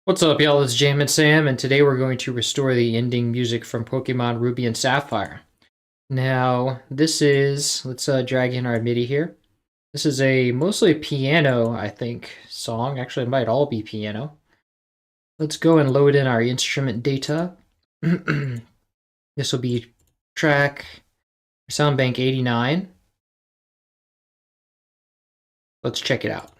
What's up, y'all? It's Jam and Sam, and today we're going to restore the ending music from Pokémon Ruby and Sapphire. Now, let's drag in our MIDI here. This is a mostly piano, I think, song. Actually, it might all be piano. Let's go and load in our instrument data. This will be track Sound Bank 89. Let's check it out.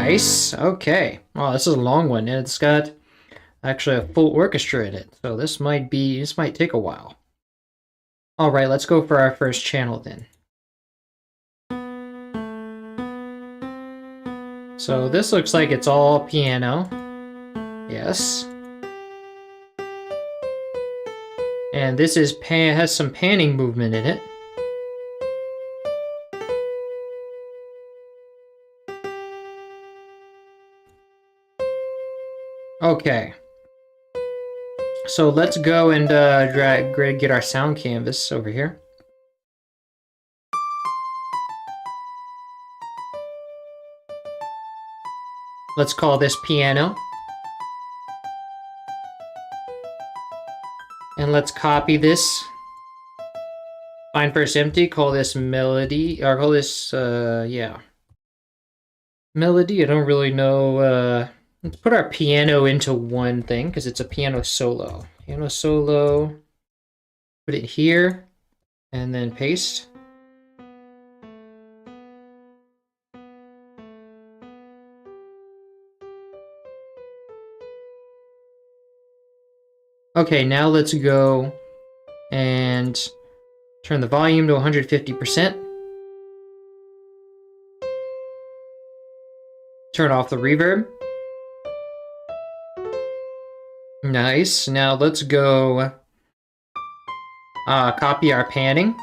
Nice. Okay. Oh, this is a long one, and it's got actually a full orchestra in it, so this might take a while. All right, let's go for our first channel then. So this looks like it's all piano. Yes. And this has some panning movement in it. Okay. So let's go and get our sound canvas over here. Let's call this piano. And let's copy this. Find first empty, call this melody, or call this, yeah. Melody, I don't really know, let's put our piano into one thing, because it's a piano solo. Piano solo, put it here, and then paste. Okay, now let's go and turn the volume to 150%. Turn off the reverb. Nice. Now let's go copy our panning.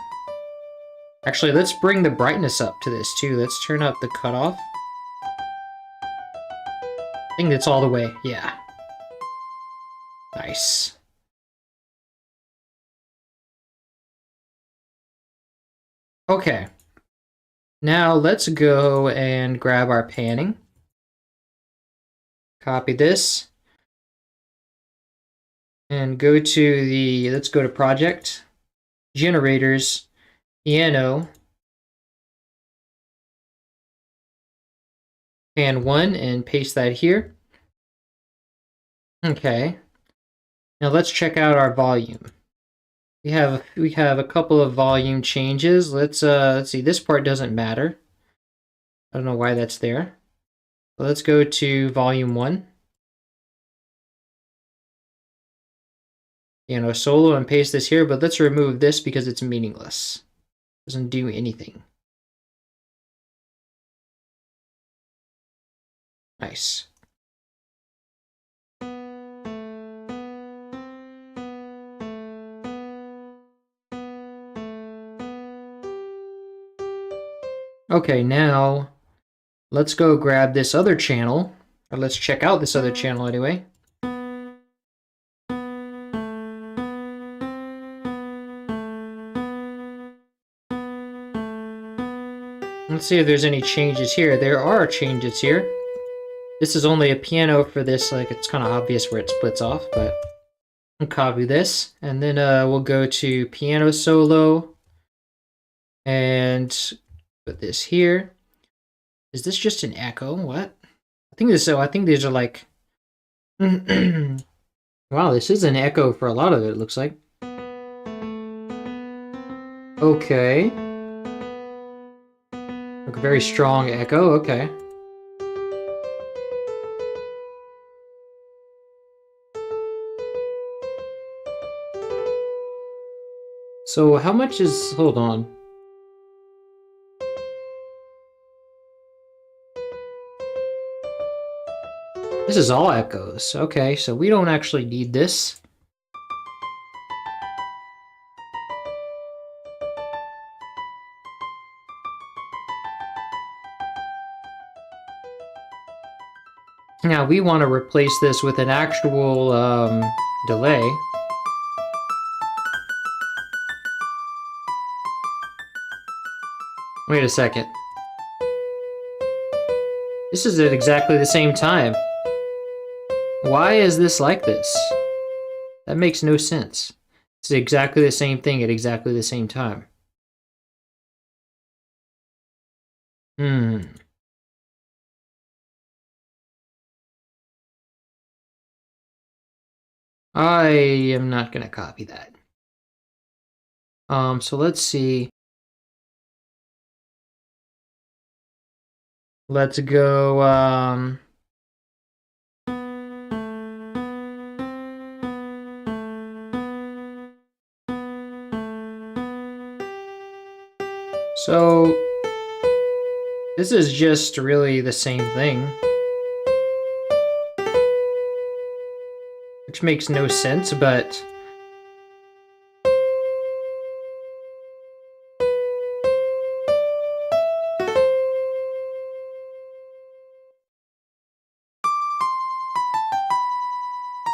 Actually, let's bring the brightness up to this too. Let's turn up the cutoff. I think that's all the way. Yeah. Nice. Okay. Now let's go and grab our panning. Copy this. And go to the, let's go to Project, Generators, Piano, Pan 1, and paste that here. Okay. Now let's check out our volume. We have a couple of volume changes. Let's see, this part doesn't matter. I don't know why that's there. Let's go to volume 1. Piano solo and paste this here, but let's remove this because it's meaningless. Doesn't do anything. Nice. Okay, now let's go grab this other channel, or let's check out this other channel anyway. Let's see if there's any changes here. There are changes here. This is only a piano for this, like it's kind of obvious where it splits off, but I'll copy this, and then we'll go to piano solo, and put this here. Is this just an echo? What? I think this. I think these are like. Wow, this is an echo for a lot of it. It looks like. Okay. Like a very strong echo. Okay. So how much is? Hold on. This is all echoes. Okay, so we don't actually need this. Now we want to replace this with an actual delay. Wait a second. This is at exactly the same time. Why is this like this? That makes no sense. It's exactly the same thing at exactly the same time. I am not going to copy that. So let's see. Let's go, so this is just really the same thing. Which makes no sense, but...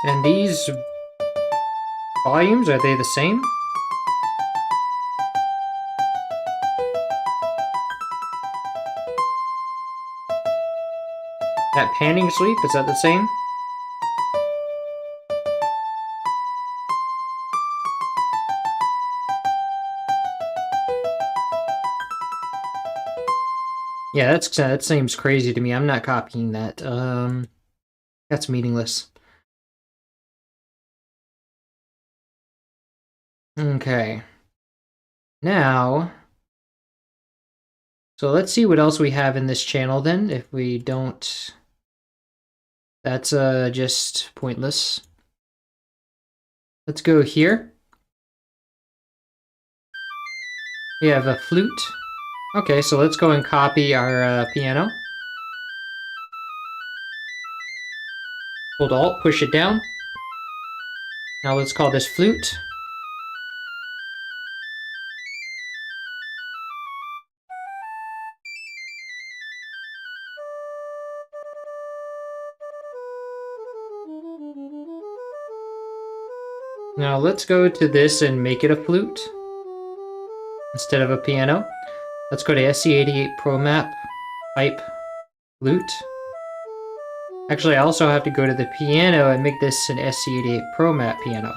And these volumes, are they the same? That panning sweep, is that the same? Yeah, that seems crazy to me. I'm not copying that. That's meaningless. Okay. Now, so let's see what else we have in this channel then. If we don't, that's just pointless. Let's go here. We have a flute. Okay, so let's go and copy our piano. Hold Alt, push it down. Now let's call this flute. Now let's go to this and make it a flute instead of a piano. Let's go to SC88 Pro Map, Pipe, Flute. Actually, I also have to go to the piano and make this an SC88 Pro Map piano.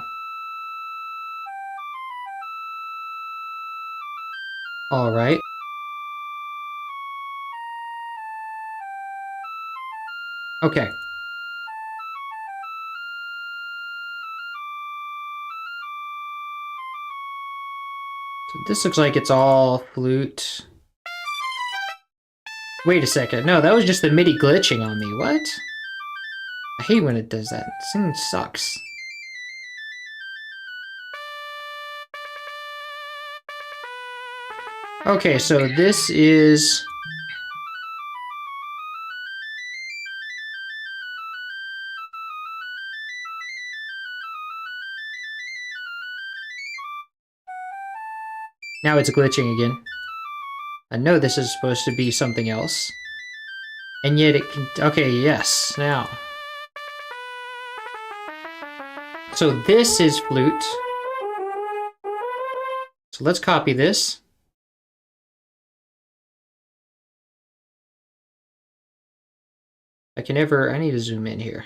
Alright. Okay. So this looks like it's all flute. Wait a second. No, that was just the MIDI glitching on me. What? I hate when it does that. This thing sucks. Okay, so this is... Now it's glitching again. I know this is supposed to be something else. And yet it can... Okay, yes, now. So this is flute. So let's copy this. I need to zoom in here.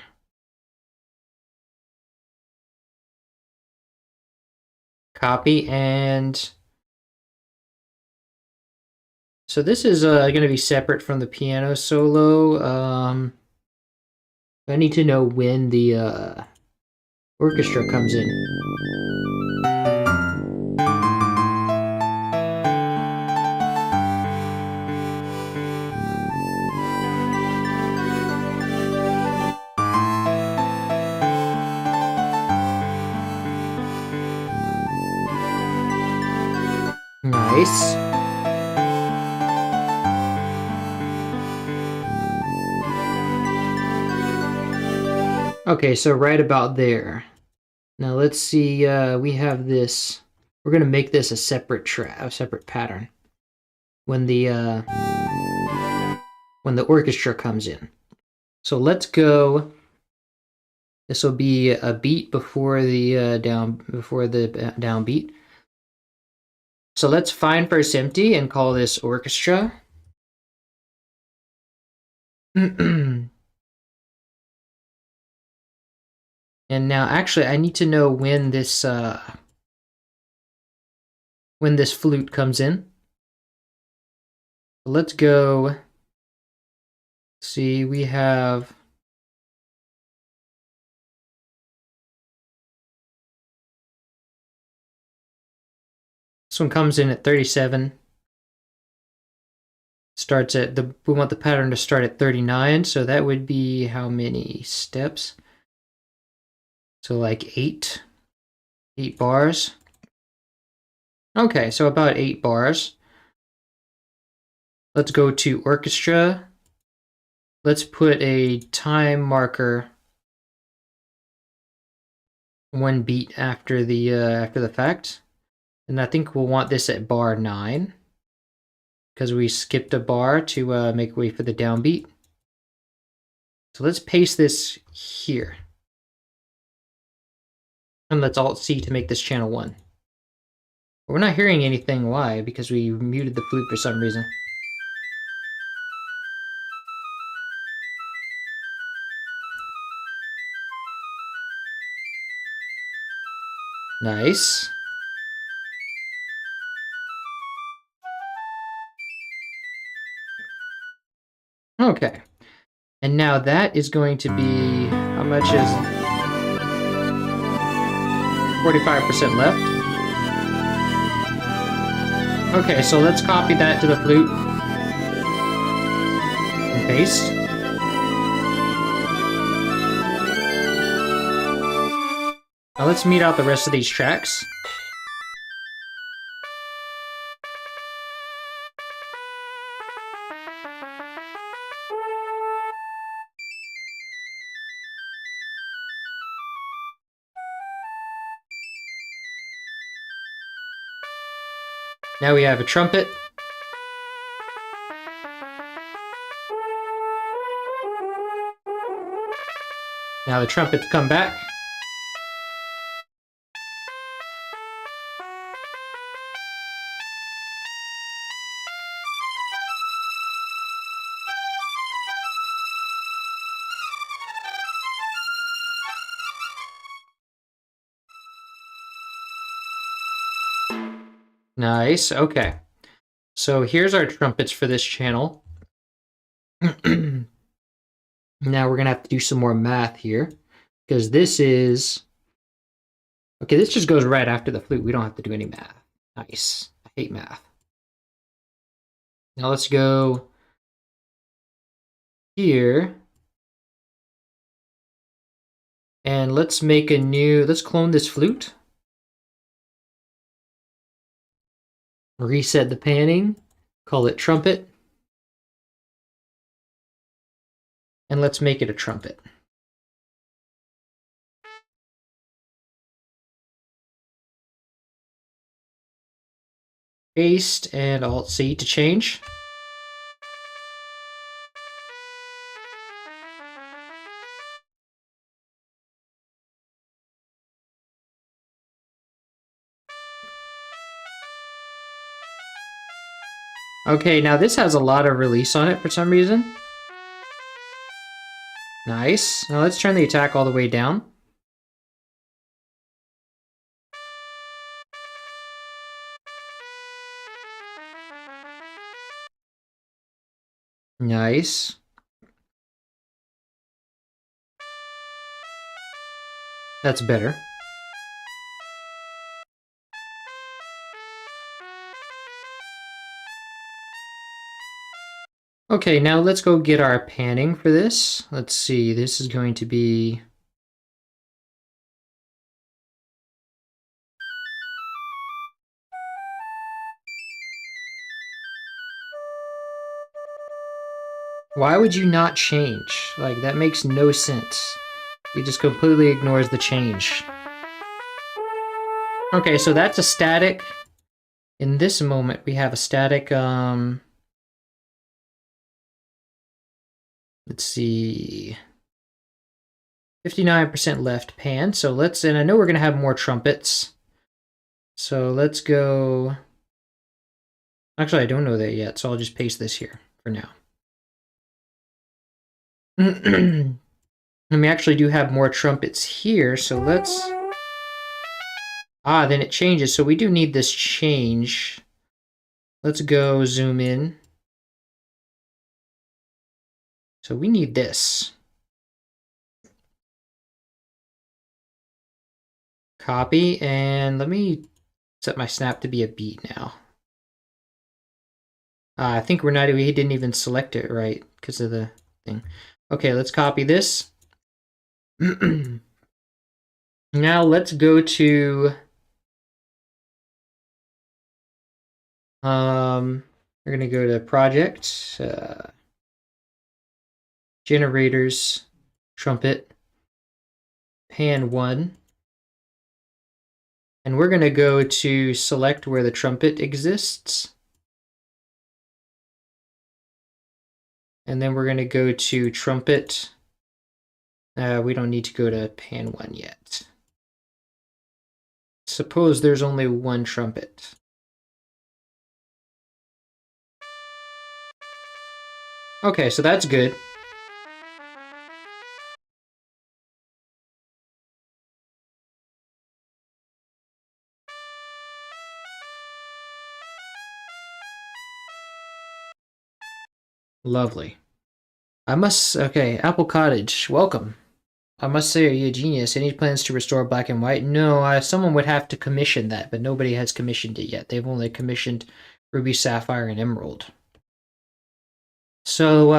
Copy, and so this is going to be separate from the piano solo. I need to know when the orchestra comes in. Nice. Okay, so right about there. Now let's see, we have this. We're gonna make this a separate pattern when the orchestra comes in. So let's go. This will be a beat before the downbeat. So let's find first empty and call this orchestra. And now actually I need to know when this flute comes in. Let's go. See, we have this one comes in at 37. Starts at we want the pattern to start at 39, so that would be how many steps? So like 8 bars. Okay, so about 8 bars. Let's go to orchestra. Let's put a time marker 1 beat after the fact. And I think we'll want this at bar 9 because we skipped a bar to make way for the downbeat. So let's paste this here. And let's Alt-C to make this channel 1. But we're not hearing anything. Why? Because we muted the flute for some reason. Nice. Okay. And now that is going to be, how much is 45% left? Okay, so let's copy that to the flute. And paste. Now let's meet out the rest of these tracks. Now we have a trumpet. Now the trumpets come back. Nice. Okay. So here's our trumpets for this channel. Now we're going to have to do some more math here, because this is... Okay, this just goes right after the flute. We don't have to do any math. Nice. I hate math. Now let's go here. And let's make a new... Let's clone this flute. Reset the panning. Call it trumpet. And let's make it a trumpet. Paste and Alt-C to change. Okay, now this has a lot of release on it for some reason. Nice. Now let's turn the attack all the way down. Nice. That's better. Okay, now let's go get our panning for this. Let's see, this is going to be... Why would you not change? Like, that makes no sense. He just completely ignores the change. Okay, so that's a static. In this moment, we have a static, let's see, 59% left pan. So let's, and I know we're going to have more trumpets. So let's go, actually I don't know that yet, so I'll just paste this here for now. And we actually do have more trumpets here, so let's... Ah, then it changes, so we do need this change. Let's go zoom in. So we need this. Copy, and let me set my snap to be a beat now. I think we didn't even select it right because of the thing. Okay, let's copy this. Now let's go to... we're going to go to Project, Generators, Trumpet, Pan 1. And we're going to go to select where the trumpet exists. And then we're going to go to Trumpet. We don't need to go to Pan 1 yet. Suppose there's only one trumpet. Okay, so that's good. Lovely. Okay, Apple Cottage, welcome. I must say, are you a genius? Any plans to restore black and white? No, someone would have to commission that, but nobody has commissioned it yet. They've only commissioned Ruby, Sapphire, and Emerald. So,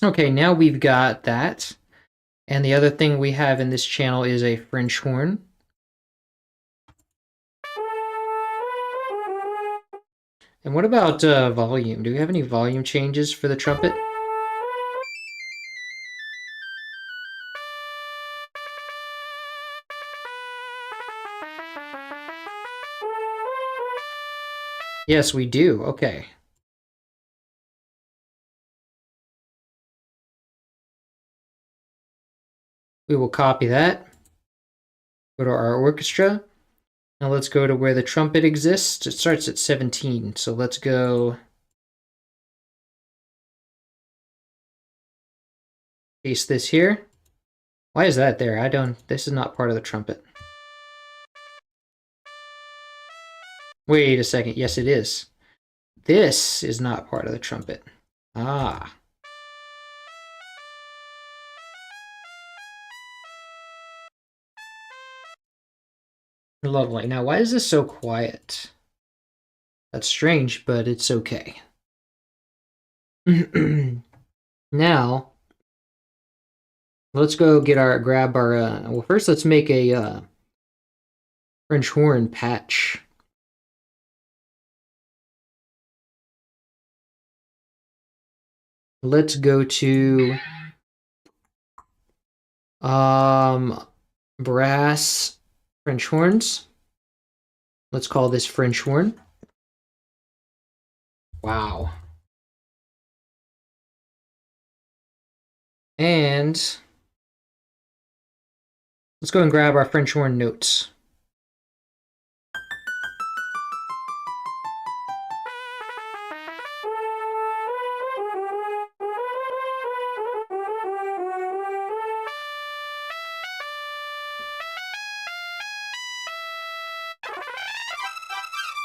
okay, now we've got that. And the other thing we have in this channel is a French horn. And what about volume? Do we have any volume changes for the trumpet? Yes, we do. Okay. We will copy that. Go to our orchestra. Now let's go to where the trumpet exists. It starts at 17. So let's go. Paste this here. Why is that there? This is not part of the trumpet. Wait a second. Yes, it is. This is not part of the trumpet. Ah. Lovely. Now, why is this so quiet? That's strange, but it's okay. Now, let's go grab our, well, first let's make a French horn patch. Let's go to brass French horns. Let's call this French horn. Wow. And let's go and grab our French horn notes.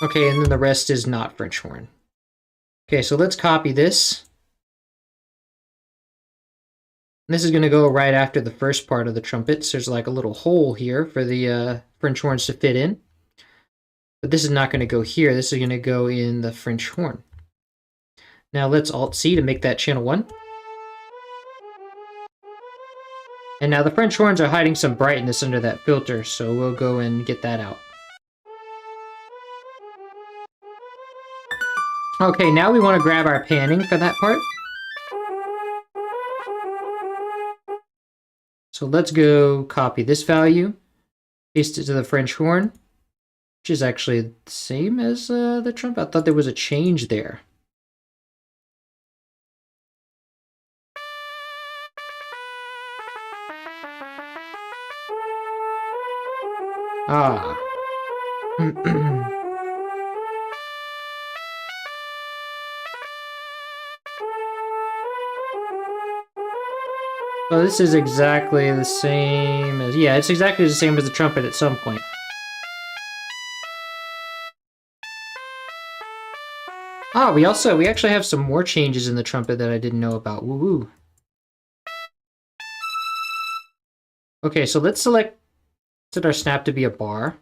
Okay, and then the rest is not French horn. Okay, so let's copy this. This is going to go right after the first part of the trumpets. There's like a little hole here for the French horns to fit in. But this is not going to go here. This is going to go in the French horn. Now let's Alt-C to make that channel 1. And now the French horns are hiding some brightness under that filter, so we'll go and get that out. Okay, now we want to grab our panning for that part. So let's go copy this value, paste it to the French horn, which is actually the same as the trumpet. I thought there was a change there. Ah. Well, this is exactly the same as... Yeah, it's exactly the same as the trumpet at some point. Ah, we actually have some more changes in the trumpet that I didn't know about. Woo-woo. Okay, so let's set our snap to be a bar.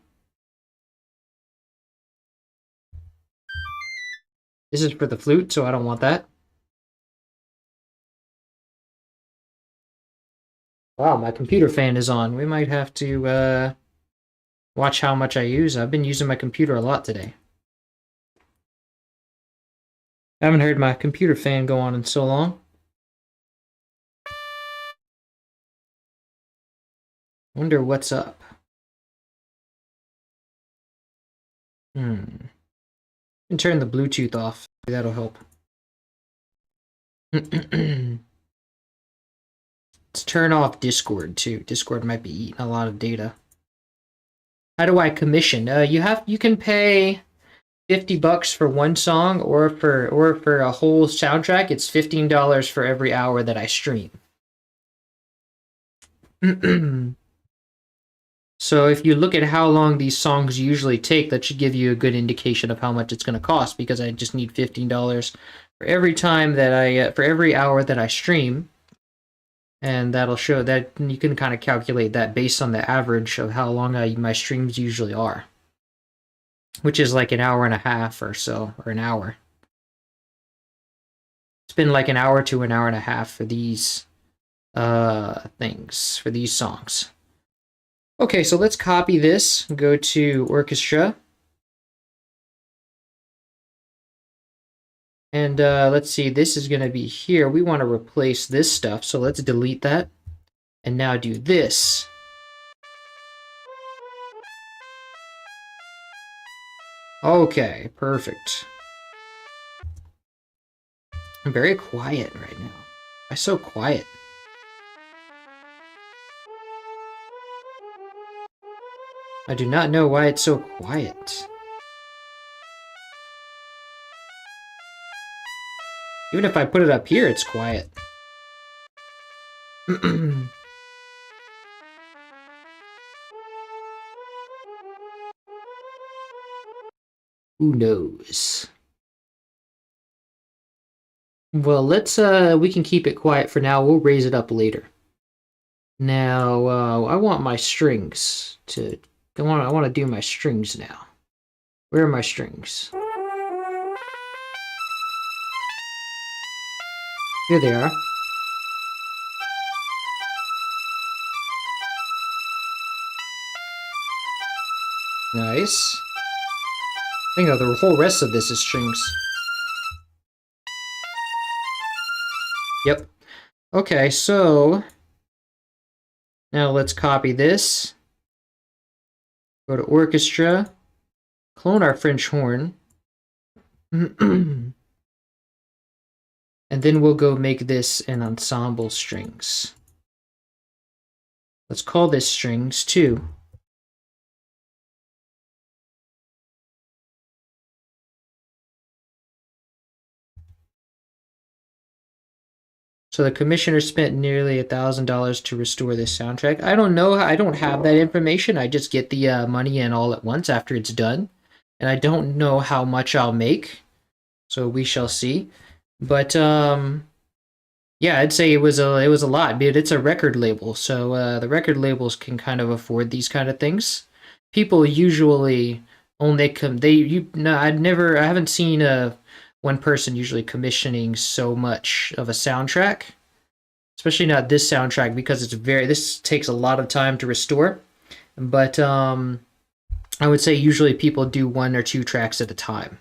This is for the flute, so I don't want that. Wow, my computer fan is on. We might have to watch how much I use. I've been using my computer a lot today. I haven't heard my computer fan go on in so long. Wonder what's up. And turn the Bluetooth off. That'll help. Let's turn off Discord too. Discord might be eating a lot of data. How do I commission? You can pay $50 for one song, or for a whole soundtrack, it's $15 for every hour that I stream. So if you look at how long these songs usually take, that should give you a good indication of how much it's going to cost, because I just need $15 for every time that for every hour that I stream. And that'll show that you can kind of calculate that based on the average of how long my streams usually are, which is like an hour and a half or so, or an hour. It's been like an hour to an hour and a half for these things, for these songs. Okay, so let's copy this, go to orchestra. And let's see, this is going to be here. We want to replace this stuff, so let's delete that. And now do this. Okay, perfect. I'm very quiet right now. Why so quiet? I do not know why it's so quiet. Even if I put it up here, it's quiet. Who knows? Well, let's we can keep it quiet for now. We'll raise it up later. Now, I want my strings to I want to do my strings now. Where are my strings? Here they are. Nice. I think the whole rest of this is strings. Yep. Okay, so now let's copy this. Go to orchestra. Clone our French horn. And then we'll go make this an ensemble strings. Let's call this strings 2. So the commissioner spent nearly $1,000 to restore this soundtrack. I don't know. I don't have that information. I just get the money in all at once after it's done. And I don't know how much I'll make. So we shall see. But yeah, I'd say it was a lot, dude. It's a record label, so the record labels can kind of afford these kind of things. People usually only I haven't seen one person usually commissioning so much of a soundtrack, especially not this soundtrack because this takes a lot of time to restore. But I would say usually people do 1 or 2 tracks at a time.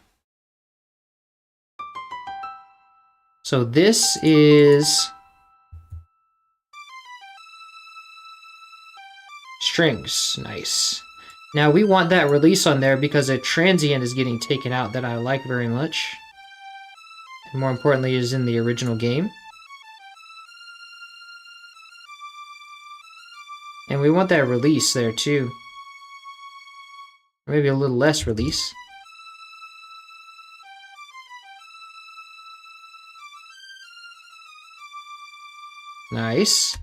So this is strings. Nice. Now we want that release on there because a transient is getting taken out that I like very much. And more importantly, is in the original game. And we want that release there too. Or maybe a little less release. Nice.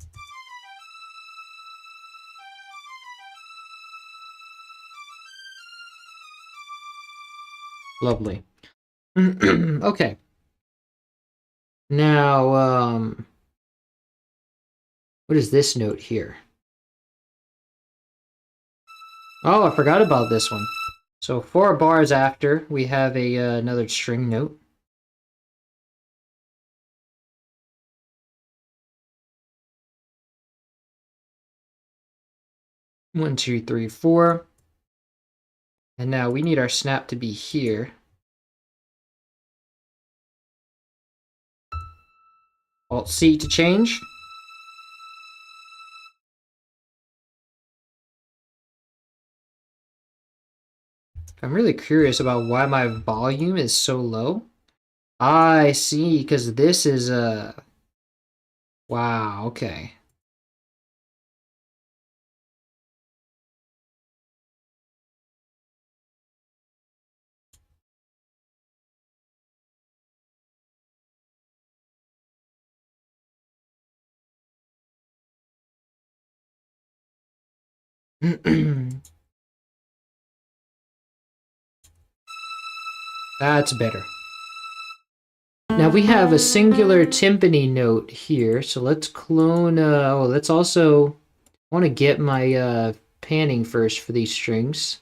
Lovely. Okay. Now, what is this note here? Oh, I forgot about this one. So 4 bars after, we have another string note. One, two, three, 4. And now we need our snap to be here. Alt-C to change. I'm really curious about why my volume is so low. I see, because this is a... Wow, okay. That's better. Now we have a singular timpani note here, so let's clone, let's also, I want to get my panning first for these strings.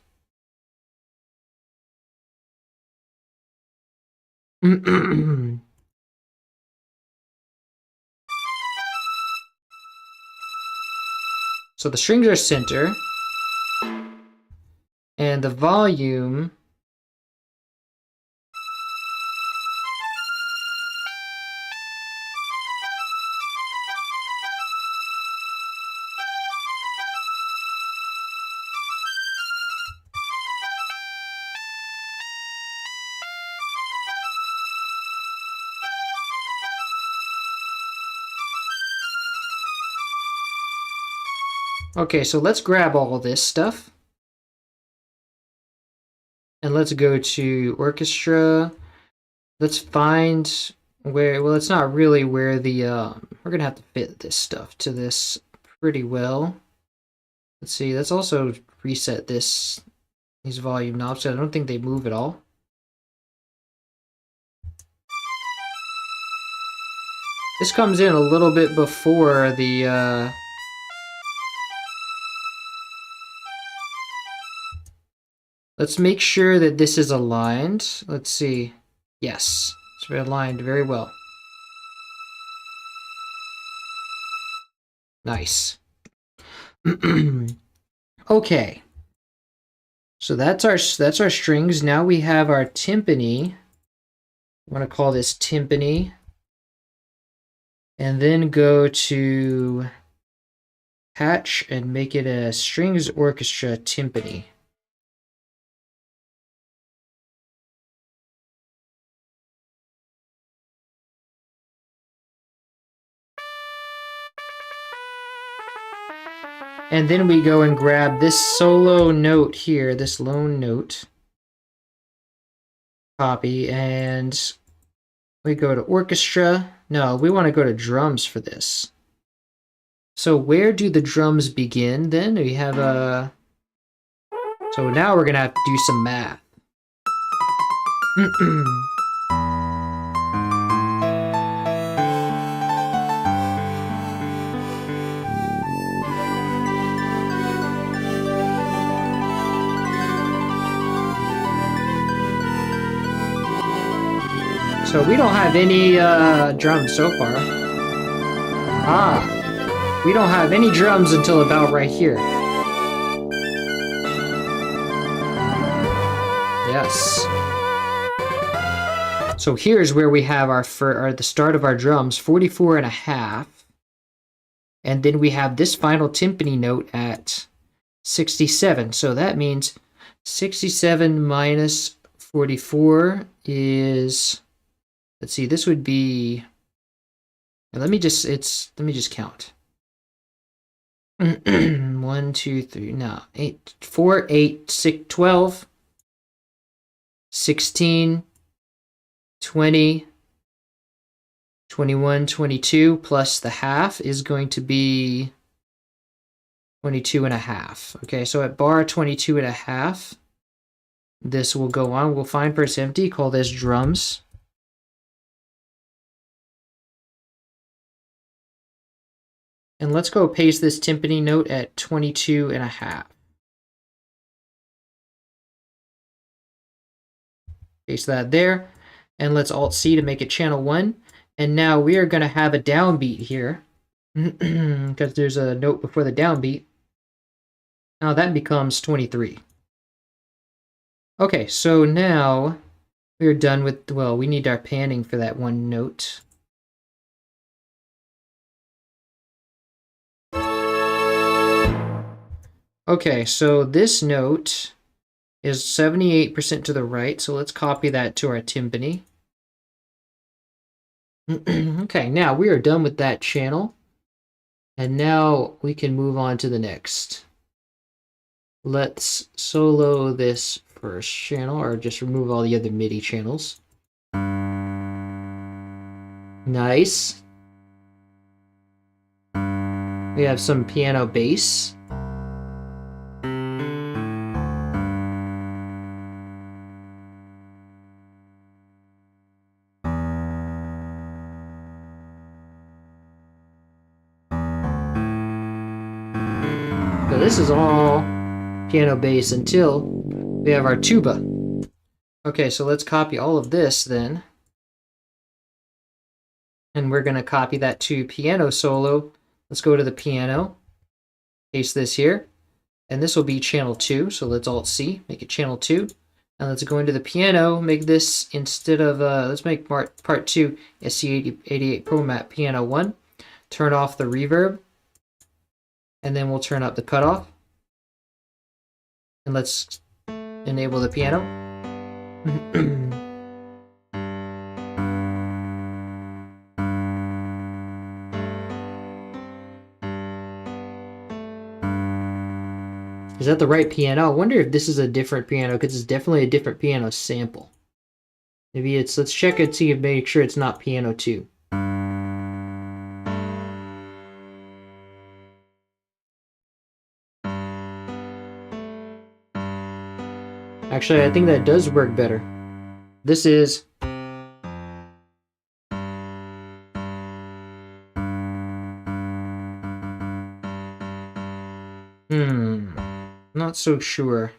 So the strings are center, and the volume Okay, so let's grab all this stuff. And let's go to orchestra. Let's find where, well, it's not really where the, we're going to have to fit this stuff to this pretty well. Let's see, let's also reset these volume knobs, so I don't think they move at all. This comes in a little bit before the, let's make sure that this is aligned. Let's see. Yes, it's aligned very well. Nice. Okay. So that's our strings. Now we have our timpani. I want to call this timpani. And then go to patch and make it a strings orchestra timpani. And then we go and grab this solo note here, this lone note, copy, and we go to orchestra. No, we want to go to drums for this. So where do the drums begin then? We have a... So now we're going to have to do some math. So we don't have any drums so far. We don't have any drums until about right here. Yes. So here's where we have the start of our drums, 44 and a half. And then we have this final timpani note at 67. So that means 67 minus 44 is... Let's see, this would be... Let me just count. 1, 2, 3, no, 8, 4, 8, 6, 12, 16, 20, 21, 22, plus the half is going to be 22 and a half. Okay, so at bar 22 and a half, this will go on. We'll find press empty, call this drums. And let's go paste this timpani note at 22 and a half. Paste that there. And let's Alt-C to make it channel 1. And now we are going to have a downbeat here. Because there's a note before the downbeat. Now that becomes 23. Okay, so now we're done with, well, we need our panning for that one note. Okay, so this note is 78% to the right, so let's copy that to our timpani. Okay, now we are done with that channel, and now we can move on to the next. Let's solo this first channel, or just remove all the other MIDI channels. Nice. We have some piano bass. So this is all piano bass until we have our tuba. Okay, so let's copy all of this then. And we're going to copy that to piano solo. Let's go to the piano, paste this here, and this will be channel 2. So let's Alt-C, make it channel 2. And let's go into the piano, make this instead of, let's make part 2 SC88 Pro Mat Piano 1. Turn off the reverb. And then we'll turn up the cutoff. And let's enable the piano. Is that the right piano? I wonder if this is a different piano, because it's definitely a different piano sample. Maybe it's, let's check it, see if make sure it's not piano 2. Actually, I think that does work better. This is... Not so sure.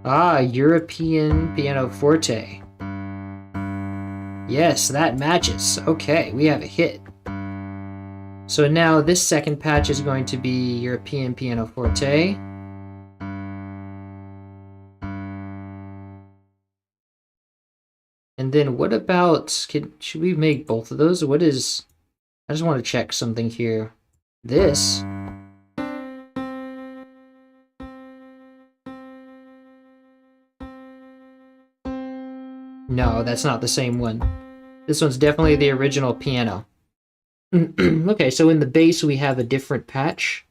Ah, European pianoforte. Yes, that matches. Okay, we have a hit. So now this second patch is going to be European pianoforte. And then what about, should we make both of those? What is, I just want to check something here. This. No, that's not the same one. This one's definitely the original piano. Okay, so in the bass we have a different patch.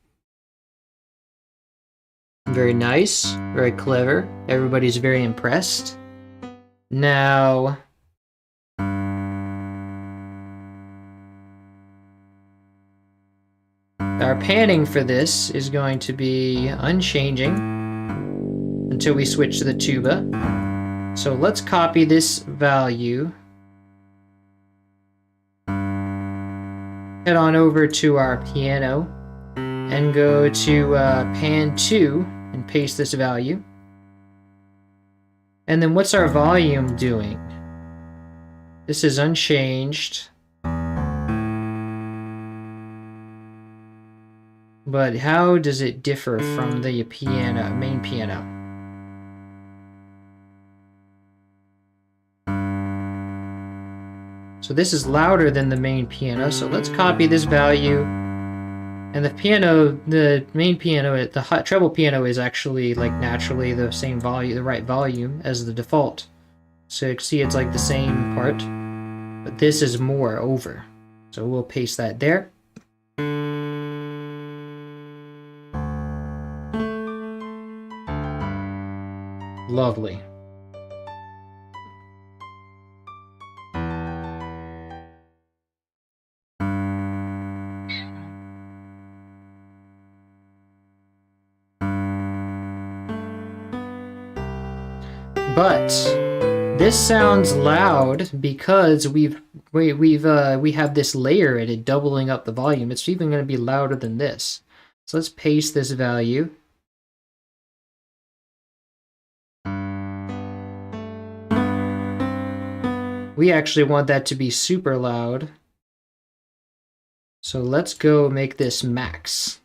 Very nice, very clever. Everybody's very impressed. Now, our panning for this is going to be unchanging until we switch to the tuba. So let's copy this value. Head on over to our piano and go to pan 2 and paste this value. And then what's our volume doing? This is unchanged. But how does it differ from the piano, main piano? So this is louder than the main piano, so let's copy this value. And the piano, the main piano, the hot treble piano is actually like naturally the same volume, the right volume as the default. So you can see it's like the same part, but this is more over. So we'll paste that there. Lovely. But this sounds loud because we have this layer in it doubling up the volume. It's even going to be louder than this. So let's paste this value. We actually want that to be super loud. So let's go make this max.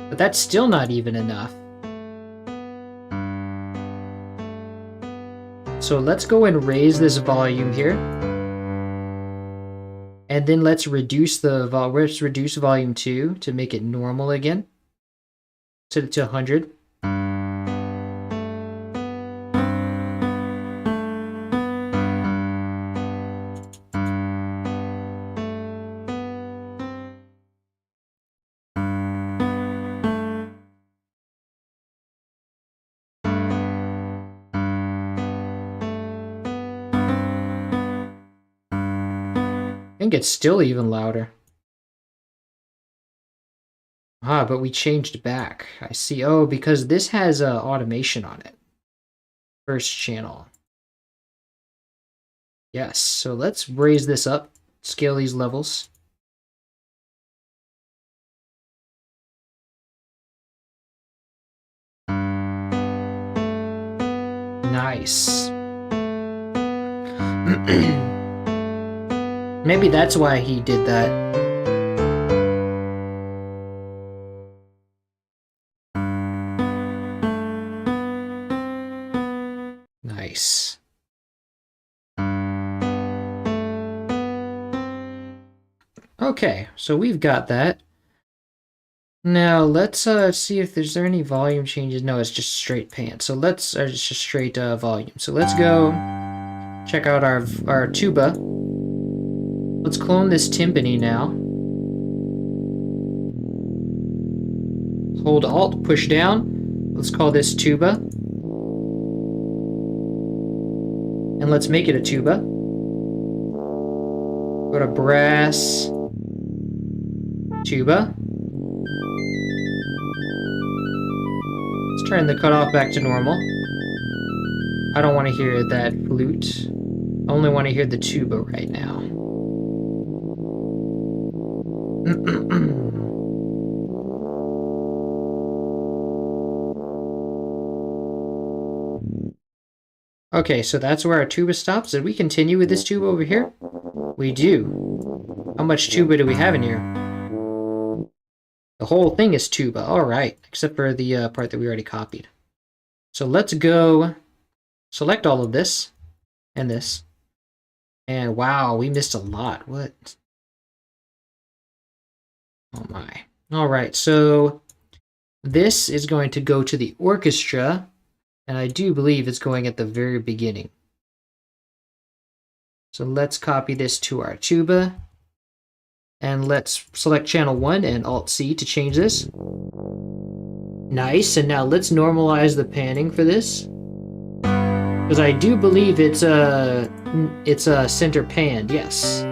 But that's still not even enough. So let's go and raise this volume here. And then let's reduce volume 2 to make it normal again. Set it to 100. I think it's still even louder. Ah, but we changed back. I see. Oh, because this has automation on it. First channel. Yes, so let's raise this up. Scale these levels. Nice. Maybe that's why he did that. Nice. Okay, so we've got that. Now let's see if there's any volume changes. No, it's just straight pan. So let's it's just straight volume. So let's go check out our tuba. Let's clone this timpani now. Hold Alt, push down. Let's call this tuba. And let's make it a tuba. Go to brass, tuba. Let's turn the cutoff back to normal. I don't want to hear that flute. I only want to hear the tuba right now. Okay, so that's where our tuba stops. Did we continue with this tuba over here? We do. How much tuba do we have in here? The whole thing is tuba. Alright, except for the part that we already copied. So let's go select all of this and this. And wow, we missed a lot. What? Oh my. Alright, so this is going to go to the orchestra, and I do believe it's going at the very beginning. So let's copy this to our tuba, and let's select channel 1 and Alt-C to change this. Nice, and now let's normalize the panning for this. Because I do believe it's a center panned, yes.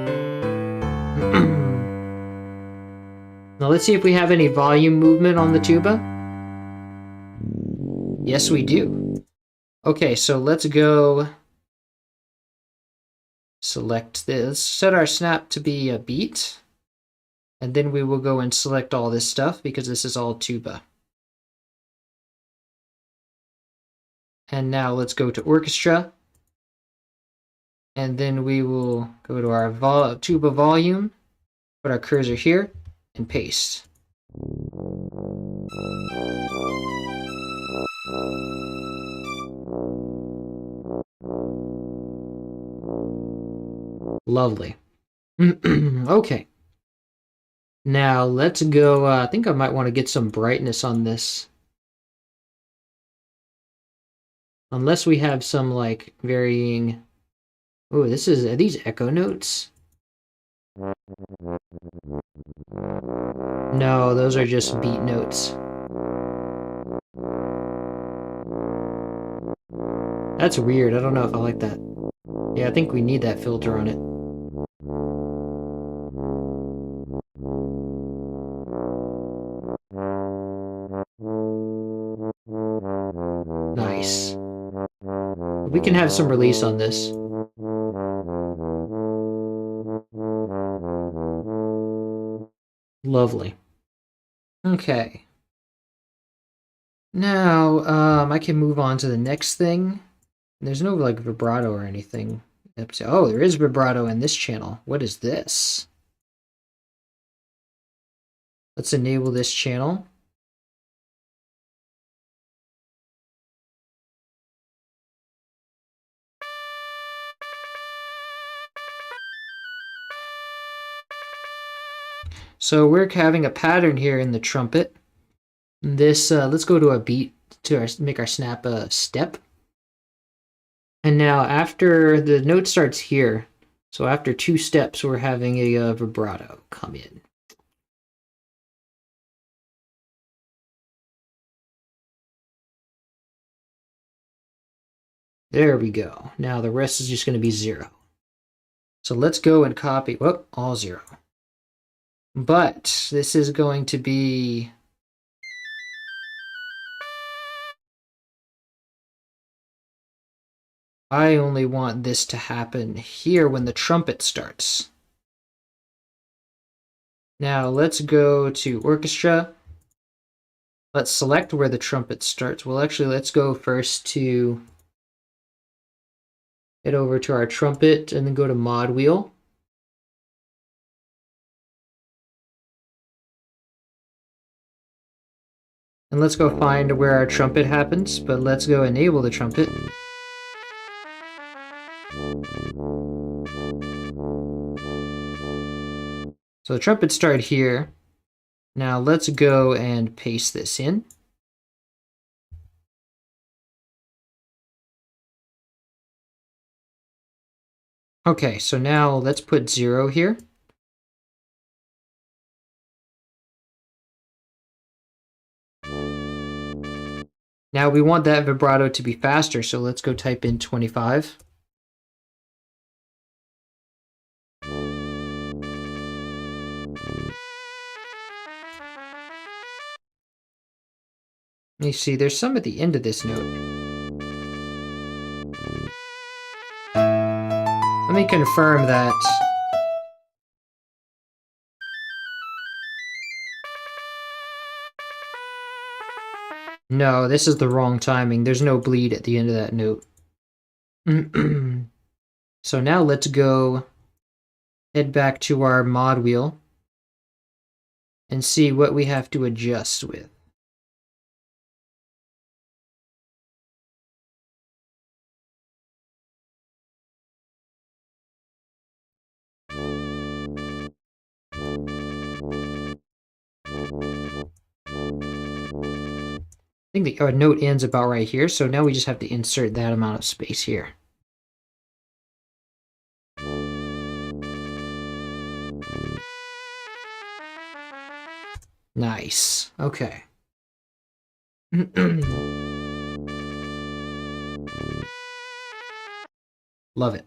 Now let's see if we have any volume movement on the tuba. Yes, we do. Okay, so let's go select this. Set our snap to be a beat. And then we will go and select all this stuff because this is all tuba. And now let's go to orchestra. And then we will go to our tuba volume, put our cursor here, and paste. Lovely. Okay. Now let's go, I think I might want to get some brightness on this. Unless we have some like varying... Oh, are these echo notes? No, those are just beat notes. That's weird, I don't know if I like that. Yeah, I think we need that filter on it. Nice. We can have some release on this. Lovely. Okay. Now, I can move on to the next thing. There's no, like, vibrato or anything. Oh, there is vibrato in this channel. What is this? Let's enable this channel. So we're having a pattern here in the trumpet. This, let's go to a beat to make our snap a step. And now after the note starts here, so after 2 steps, we're having a vibrato come in. There we go. Now the rest is just going to be 0. So let's go and copy, whoop, all 0. But this is going to be... I only want this to happen here when the trumpet starts. Now let's go to orchestra. Let's select where the trumpet starts. Well, actually, let's go first to head over to our trumpet and then go to mod wheel. And let's go find where our trumpet happens, but let's go enable the trumpet. So the trumpet started here. Now let's go and paste this in. Okay, so now let's put 0 here. Now we want that vibrato to be faster, so let's go type in 25. Let me see, there's some at the end of this note. Let me confirm that. No, this is the wrong timing. There's no bleed at the end of that note. So now let's go head back to our mod wheel and see what we have to adjust with. I think the note ends about right here, so now we just have to insert that amount of space here. Nice. Okay. Love it.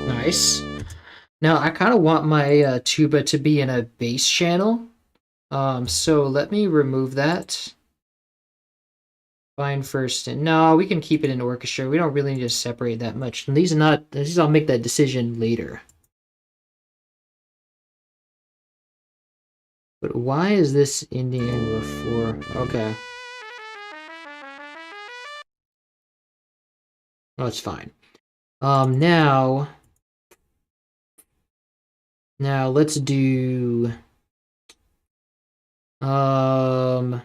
Nice. Now I kind of want my tuba to be in a bass channel. So let me remove that. Find first, and no, we can keep it in orchestra. We don't really need to separate that much. And these I'll make that decision later. But why is this ending before? Okay. Oh, it's fine. Now let's do so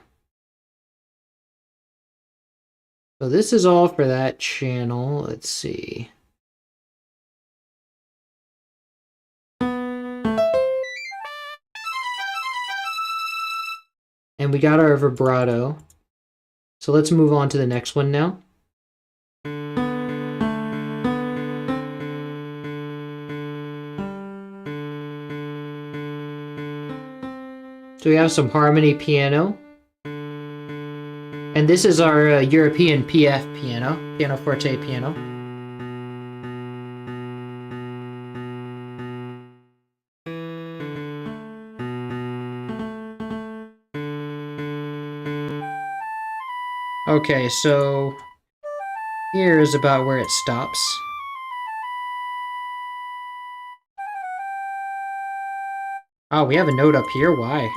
this is all for that channel. Let's see. And we got our vibrato. So let's move on to the next one now. So we have some harmony piano. And this is our European PF piano, pianoforte piano. Okay, so here is about where it stops. Oh, we have a note up here? Why?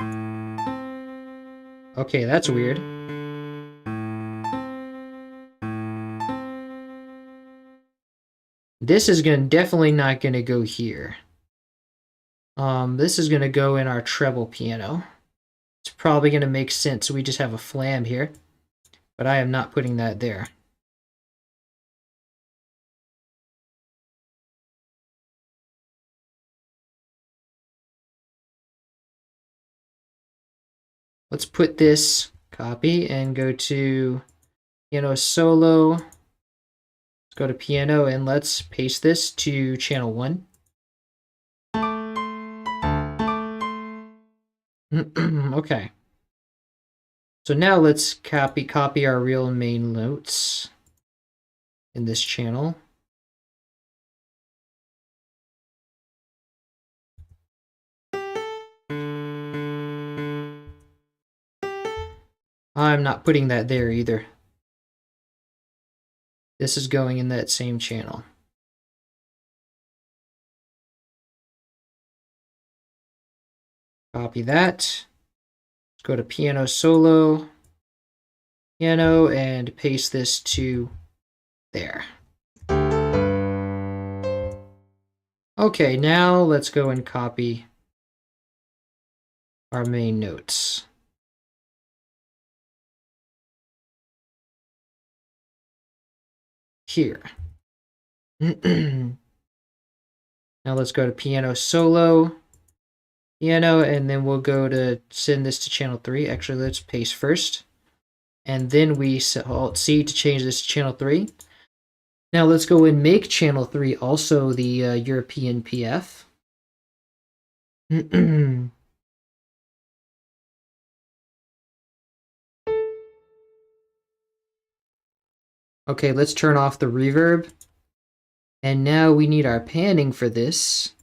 Okay, that's weird. This is definitely not gonna go here. This is gonna go in our treble piano. It's probably gonna make sense. We just have a flam here, but I am not putting that there. Let's put this, copy, and go to piano solo. Let's go to piano and let's paste this to channel 1. Okay. So now let's copy our real main notes in this channel. I'm not putting that there either. This is going in that same channel. Copy that. Let's go to piano solo, piano, and paste this to there. Okay, now let's go and copy our main notes. Here. Now let's go to piano solo, piano, and then we'll go to send this to channel 3. Actually, let's paste first. And then we Alt C to change this to channel 3. Now let's go and make channel 3 also the European PF. Okay, let's turn off the reverb. And now we need our panning for this,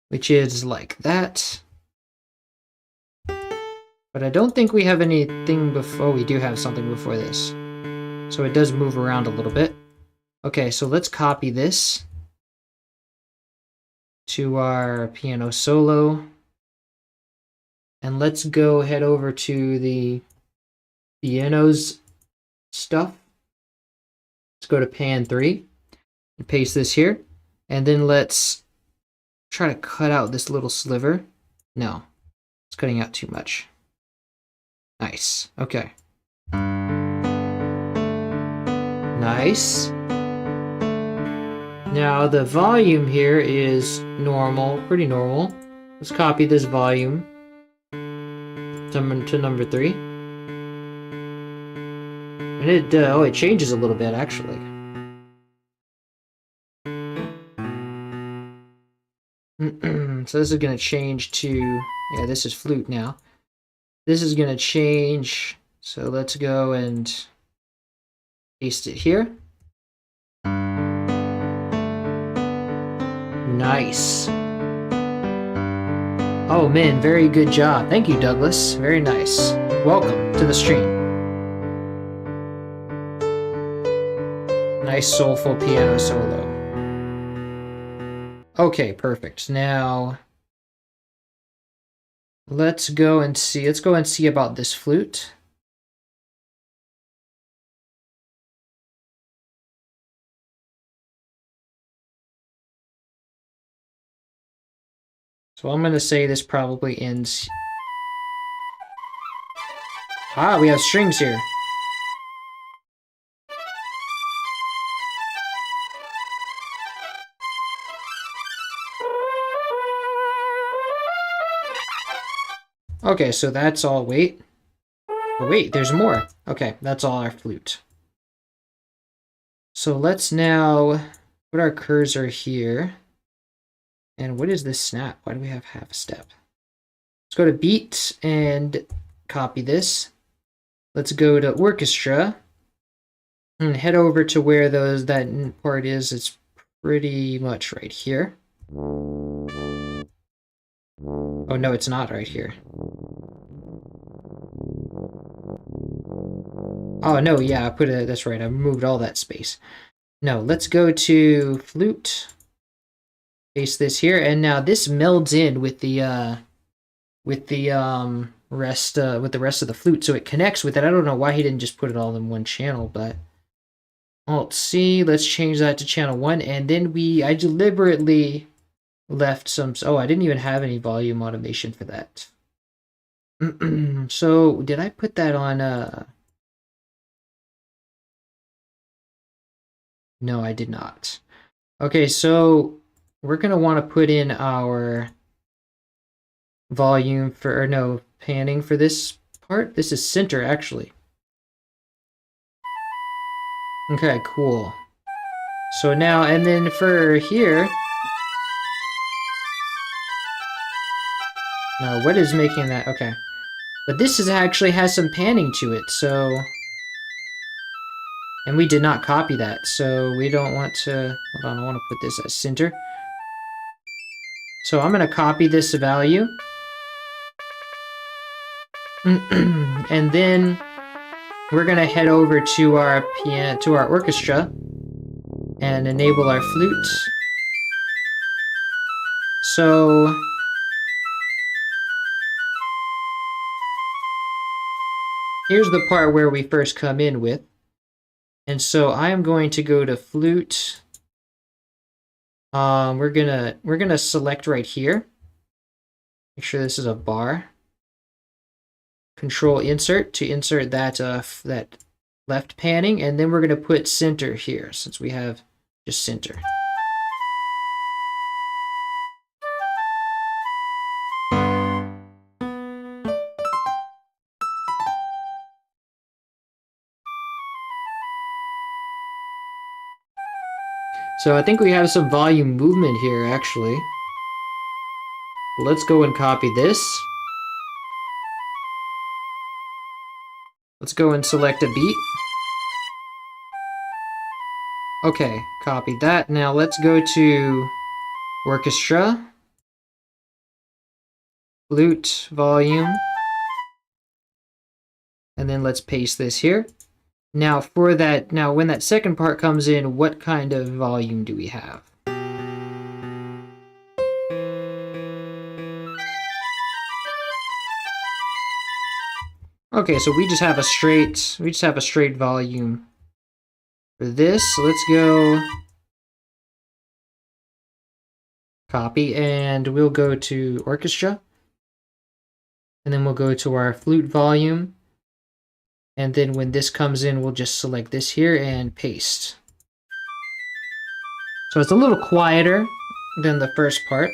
which is like that. But I don't think we have anything before. Oh, we do have something before this. So it does move around a little bit. Okay, so let's copy this to our piano solo. And let's go head over to the pianos stuff. Let's go to pan 3 and paste this here. And then let's try to cut out this little sliver. No, it's cutting out too much. Nice. Okay. Nice. Now the volume here is normal, pretty normal. Let's copy this volume to number 3. And it changes a little bit actually. So this is going to change to, yeah, this is flute now. This is going to change, so let's go and paste it here. Nice. Oh man, very good job. Thank you, Douglas. Very nice. Welcome to the stream. Nice soulful piano solo. Okay, perfect. Now let's go and see about this flute. So I'm going to say this probably ends... Ah, we have strings here. Okay, so that's all. Wait. Oh, wait, there's more. Okay, that's all our flute. So let's now put our cursor here. And what is this snap? Why do we have half a step? Let's go to beat and copy this. Let's go to orchestra and head over to where that part is. It's pretty much right here. Oh no, it's not right here. Oh no, yeah, I put it, that's right, I removed all that space. No, let's go to flute. Paste this here, and now this melds in with the rest of the flute, so it connects with it. I don't know why he didn't just put it all in one channel, but Alt C, let's change that to channel 1, and then I deliberately left some, oh, I didn't even have any volume automation for that. So, did I put that on, no, I did not. Okay, so we're going to want to put in our volume for, or no, panning for this part. This is center, actually. Okay, cool. So now, and then for here, no, what is making that? Okay. But this actually has some panning to it, so... And we did not copy that, so we don't want to... Hold on, I want to put this as center. So I'm going to copy this value. And then we're going to head over to our orchestra and enable our flute. So here's the part where we first come in with. And so I am going to go to flute. We're gonna select right here. Make sure this is a bar. Control insert to insert that that left panning, and then we're gonna put center here since we have just center. So I think we have some volume movement here, actually. Let's go and copy this. Let's go and select a beat. Okay, copy that. Now let's go to orchestra, flute volume, and then let's paste this here. Now for that, now when that second part comes in, what kind of volume do we have? Okay, so we just have a straight volume for this. So let's go copy, and we'll go to orchestra, and then we'll go to our flute volume, and then when this comes in, we'll just select this here and paste. So it's a little quieter than the first part.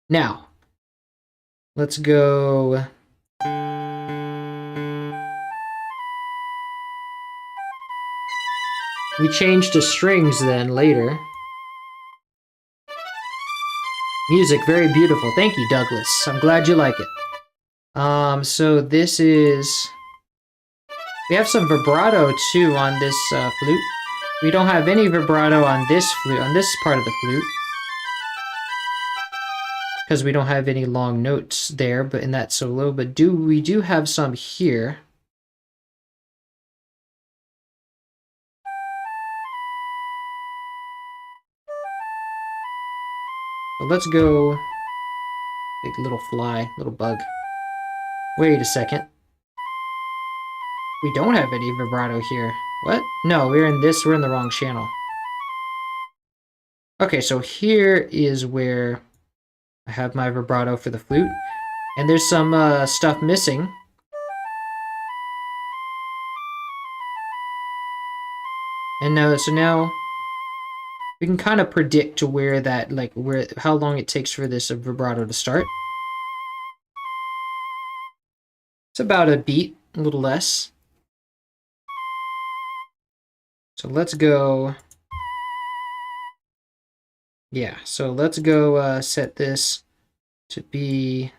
Now, let's go. We change to strings then later. Music, very beautiful. Thank you, Douglas. I'm glad you like it. So this is... We have some vibrato too on this flute. We don't have any vibrato on this flute, on this part of the flute, because we don't have any long notes there, but in that solo. But we do have some here. So let's go. Big little fly, little bug. Wait a second. We don't have any vibrato here. What? No, we're in the wrong channel. Okay, so here is where I have my vibrato for the flute. And there's some stuff missing. And so now we can kind of predict where that, how long it takes for this vibrato to start. It's about a beat, a little less. So let's go. Yeah, so let's go set this to be.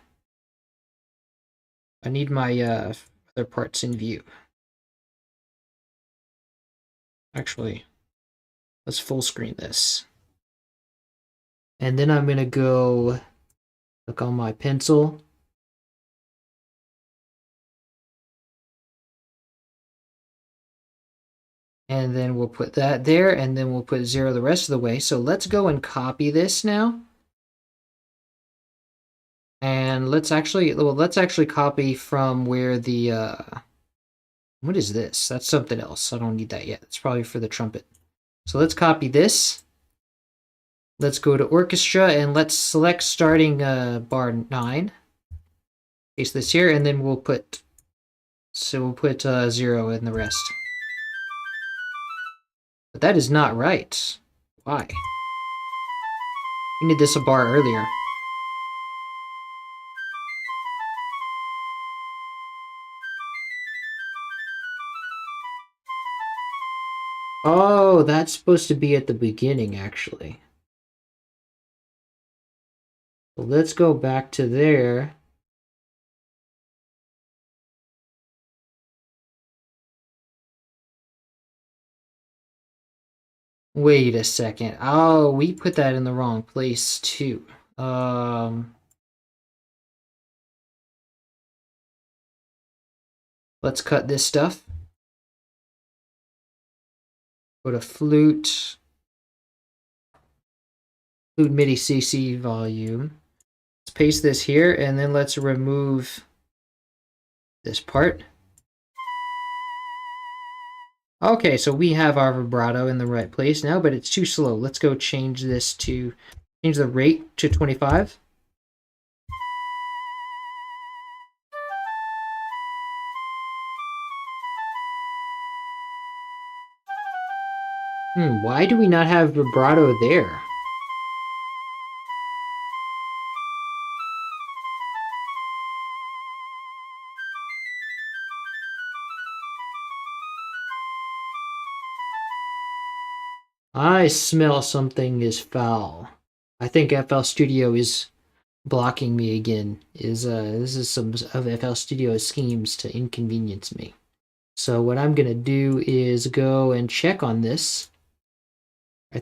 I need my other parts in view. Actually, let's full screen this. And then I'm gonna go look on my pencil. And then we'll put that there, and then we'll put 0 the rest of the way. So let's go and copy this now. And let's actually copy from where the, what is this? That's something else. I don't need that yet. It's probably for the trumpet. So let's copy this. Let's go to orchestra, and let's select starting bar 9. Paste this here, and then we'll put 0 in the rest. But that is not right. Why? We need this a bar earlier. Oh, that's supposed to be at the beginning, actually. So let's go back to there. Wait a second. Oh, we put that in the wrong place too. Let's cut this stuff. Go to flute MIDI CC volume. Let's paste this here, and then let's remove this part. Okay, so we have our vibrato in the right place now, but it's too slow. Let's go change the rate to 25. Why do we not have vibrato there? I smell something is foul. I think FL Studio is blocking me again. This is some of FL Studio's schemes to inconvenience me. So what I'm gonna do is go and check on this.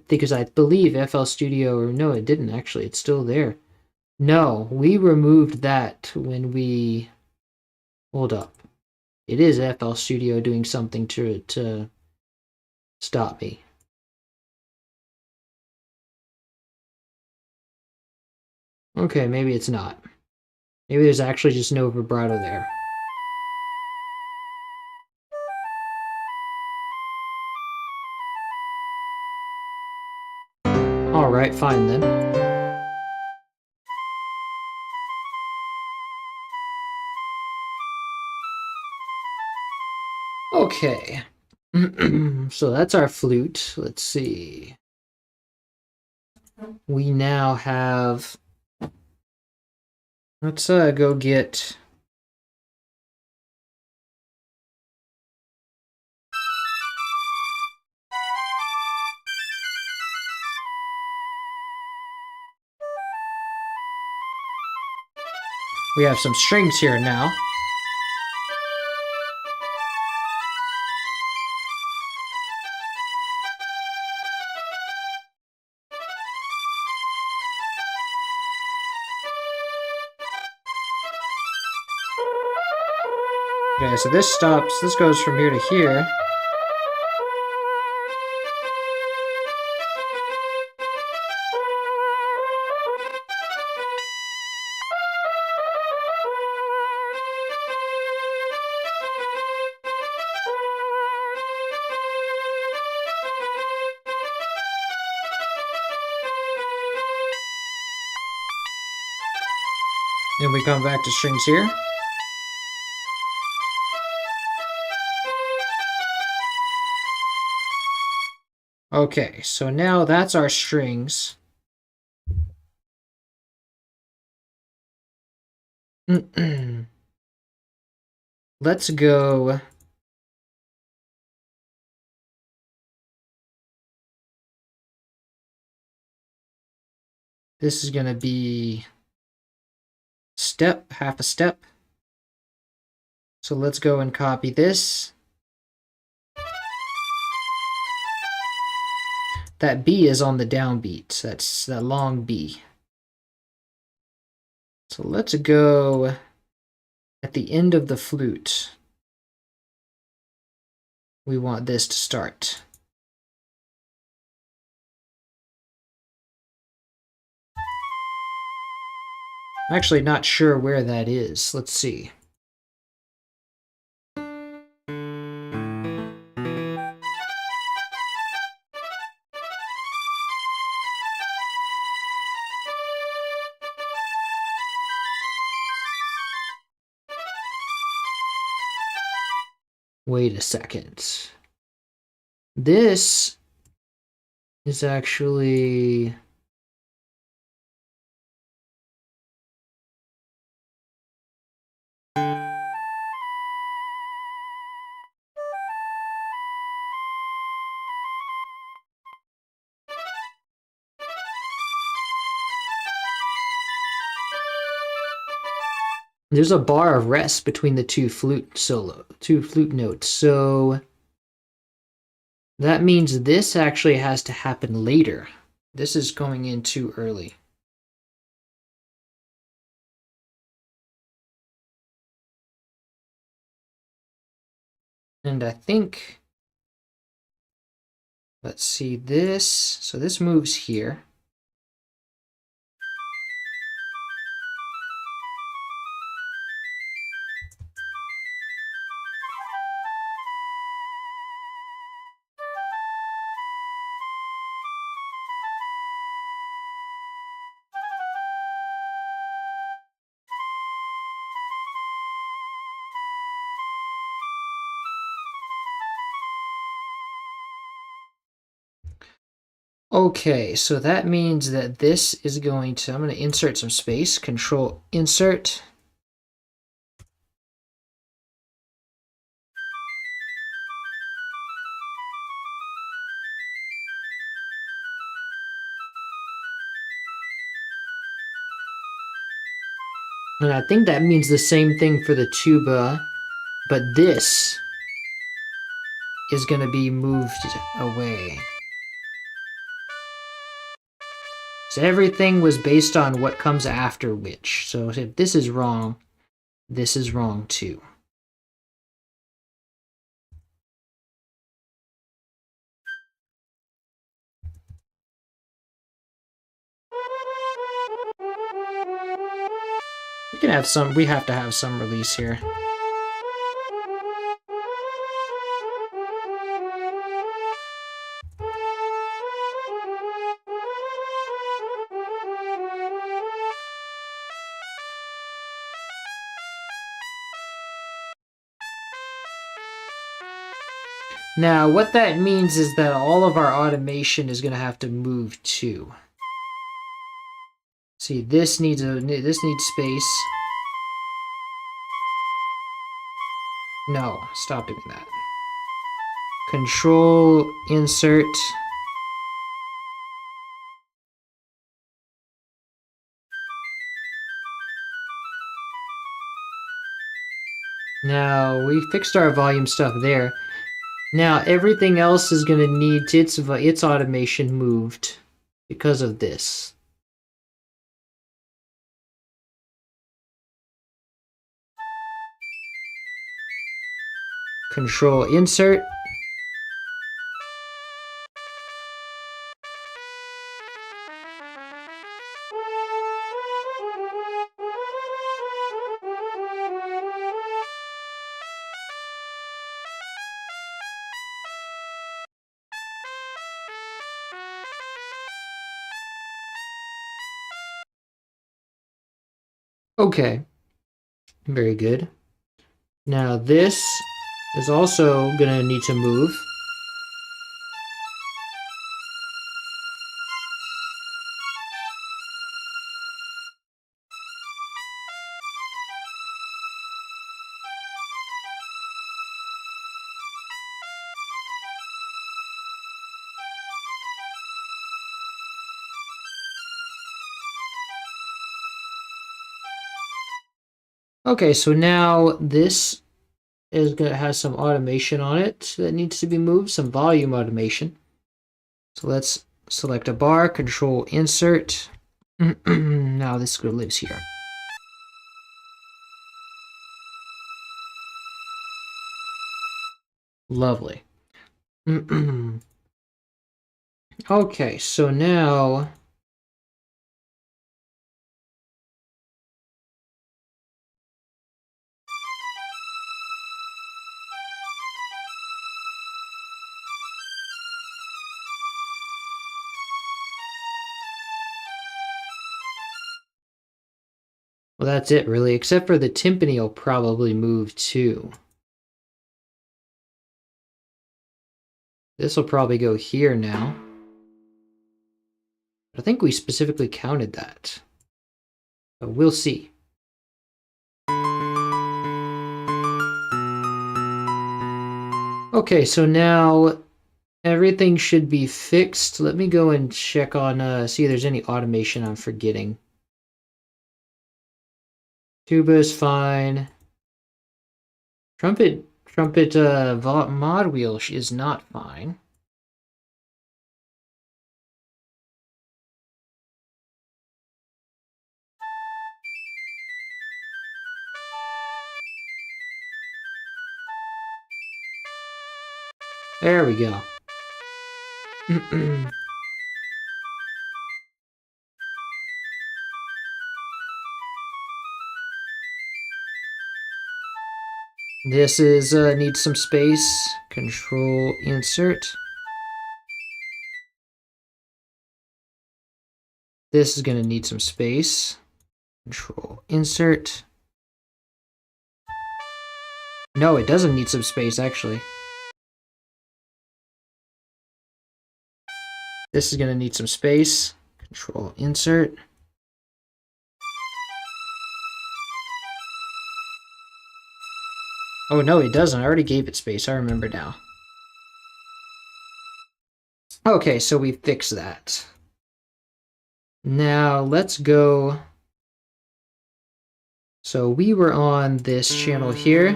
Because I believe FL Studio, or no, it didn't actually. It's still there. No, we removed that when we. Hold up. It is FL Studio doing something to stop me. Okay, maybe it's not. Maybe there's actually just no vibrato there. Alright, fine then. Okay. So that's our flute. Let's see. We now have... Let's go get... We have some strings here now. Okay, so this stops, this goes from here to here. Then we come back to strings here. Okay, so now that's our strings. Let's go. This is gonna be step, half a step. So let's go and copy this. That B is on the downbeat. That's that long B. So let's go at the end of the flute. We want this to start. I'm actually not sure where that is. Let's see. Wait a second. This is actually... There's a bar of rest between the two flute notes, so that means this actually has to happen later. This is going in too early. And I think, let's see this, so this moves here. Okay, so that means that this is going to, I'm going to insert some space, Control Insert. And I think that means the same thing for the tuba, but this is going to be moved away. So everything was based on what comes after which. So if this is wrong too. We have to have some release here. Now, what that means is that all of our automation is going to have to move too. See, this needs space. No, stop doing that. Control, insert. Now, we fixed our volume stuff there. Now, everything else is going to need its automation moved because of this. Control, insert. Okay, very good. Now this is also gonna need to move. Okay, so now this is gonna have some automation on it that needs to be moved, some volume automation. So let's select a bar, control insert. Now this lives here. Lovely. Okay, so now well, that's it really, except for the timpani will probably move too. This will probably go here now. I think we specifically counted that. But we'll see. Okay, so now everything should be fixed. Let me go and check on, see if there's any automation I'm forgetting. Tuba is fine. Trumpet mod wheel is not fine. There we go. This is needs some space. Control insert. This is gonna need some space. Control insert. No, it doesn't need some space actually. This is gonna need some space. Control insert. Oh no, it doesn't. I already gave it space. I remember now. Okay, so we fixed that. Now let's go So we were on this channel here.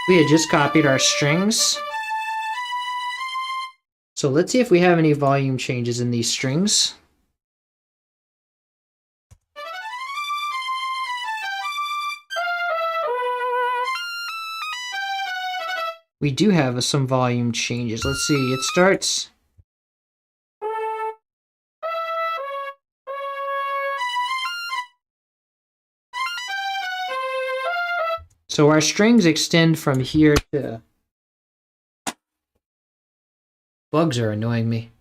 We had just copied our strings. So let's see if we have any volume changes in these strings. We do have some volume changes. Let's see, it starts. So our strings extend from here to... Bugs are annoying me.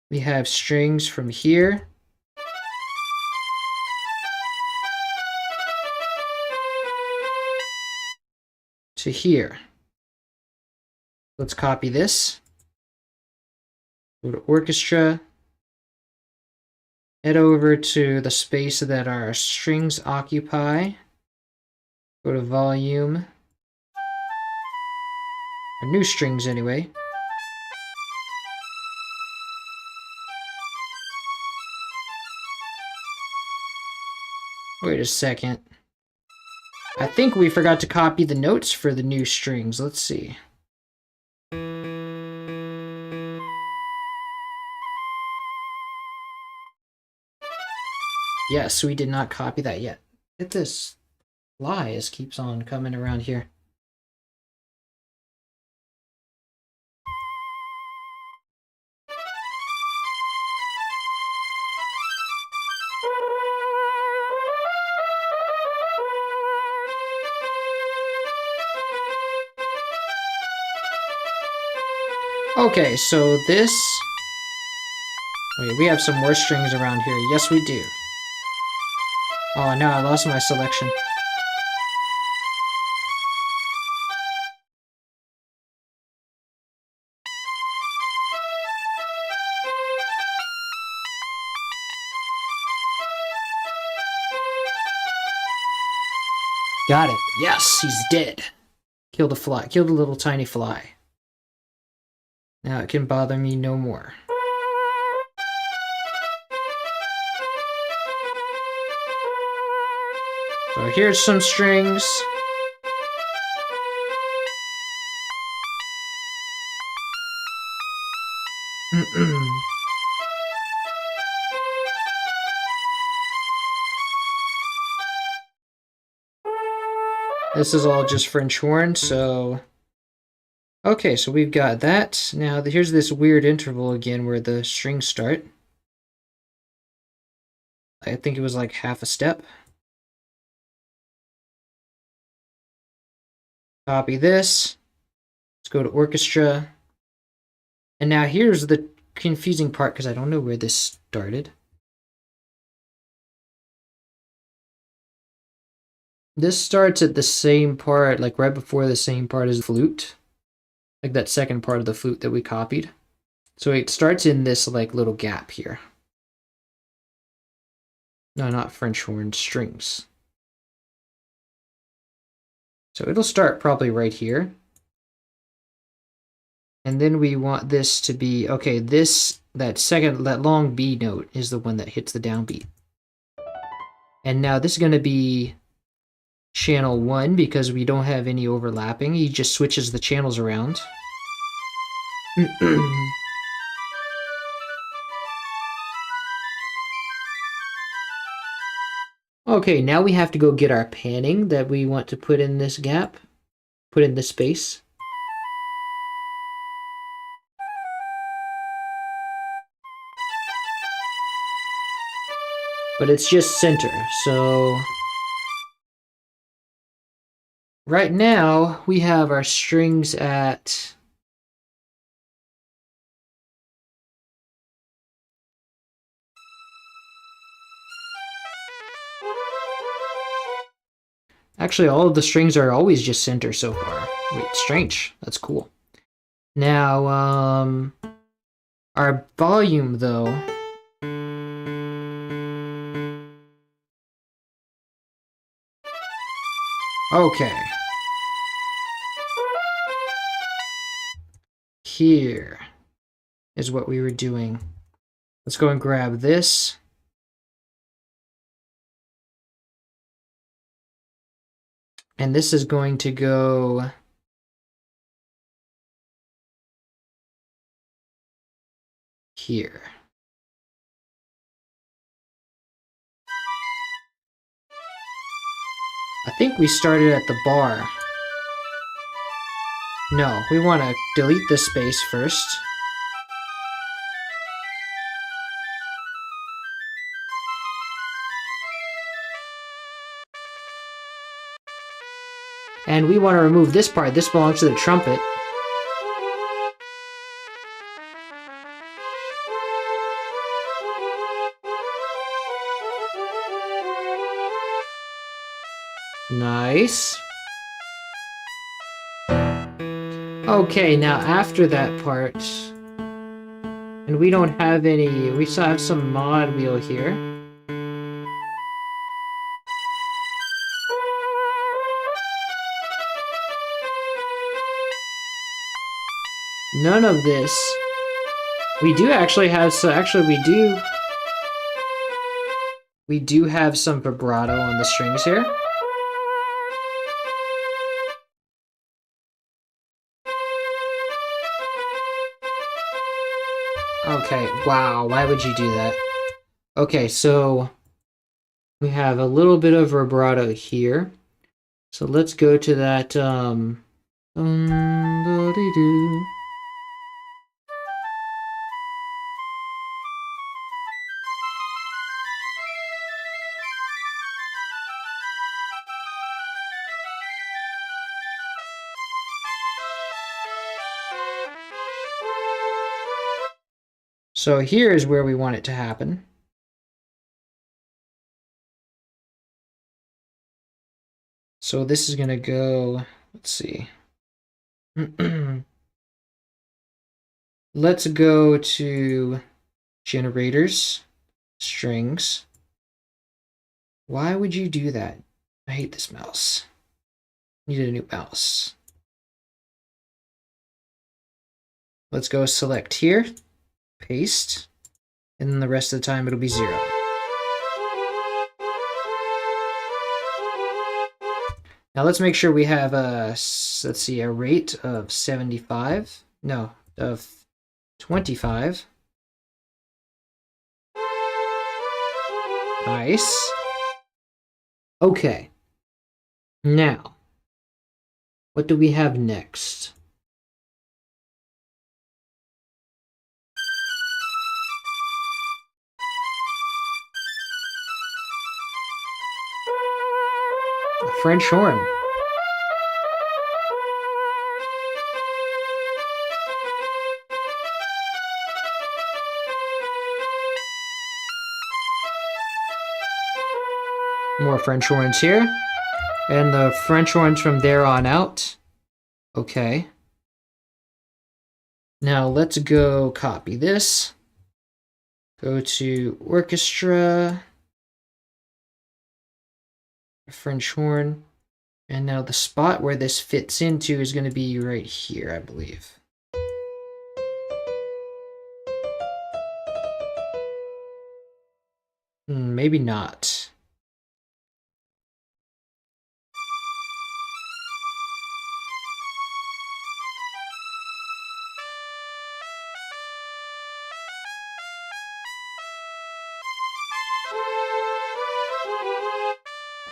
We have strings from here to here. Let's copy this. Go to orchestra. Head over to the space that our strings occupy. Go to volume. Our new strings anyway. Wait a second. I think we forgot to copy the notes for the new strings. Let's see. Yes, we did not copy that yet. Get this fly keeps on coming around here. Okay, so this... Wait, we have some more strings around here. Yes, we do. Oh, no, I lost my selection. Got it. Yes, he's dead. Killed a fly. Killed a little tiny fly. Now it can bother me no more. So here's some strings. This is all just French horn, so... Okay, so we've got that. Now here's this weird interval again where the strings start. I think it was like half a step. Copy this. Let's go to orchestra. And now here's the confusing part because I don't know where this started. This starts at the same part, like right before the same part as the flute. Like that second part of the flute that we copied. So it starts in this like little gap here. No, not French horn, strings. So it'll start probably right here. And then we want this to be, okay, that long B note is the one that hits the downbeat. And now this is going to be channel 1 because we don't have any overlapping. He just switches the channels around. Okay, now we have to go get our panning that we want to put in this gap. Put in this space. But it's just center, so... Right now, we have our strings at... Actually, all of the strings are always just center so far. Wait, strange. That's cool. Now, our volume, though... Okay. Here. is what we were doing. Let's go and grab this. And this is going to go here. I think we started at the bar. No, we want to delete this space first. And we want to remove this part. This belongs to the trumpet. Nice. Okay, now after that part, and we don't have any, we still have some mod wheel here. None of this. We do actually have, so actually we do have some vibrato on the strings here. Okay, wow, why would you do that? Okay, so we have a little bit of vibrato here. So let's go to that, So here is where we want it to happen. So this is going to go, let's see. Let's go to generators, strings. Why would you do that? I hate this mouse. Need a new mouse. Let's go select here, paste, and then the rest of the time it'll be 0. Now let's make sure we have a, let's see, a rate of 75. No, of 25. Nice. Okay. Now, what do we have next? A French horn. More French horns here. And the French horns from there on out. Okay. Now let's go copy this. Go to orchestra. French horn. And now the spot where this fits into is going to be right here, I believe. Maybe not.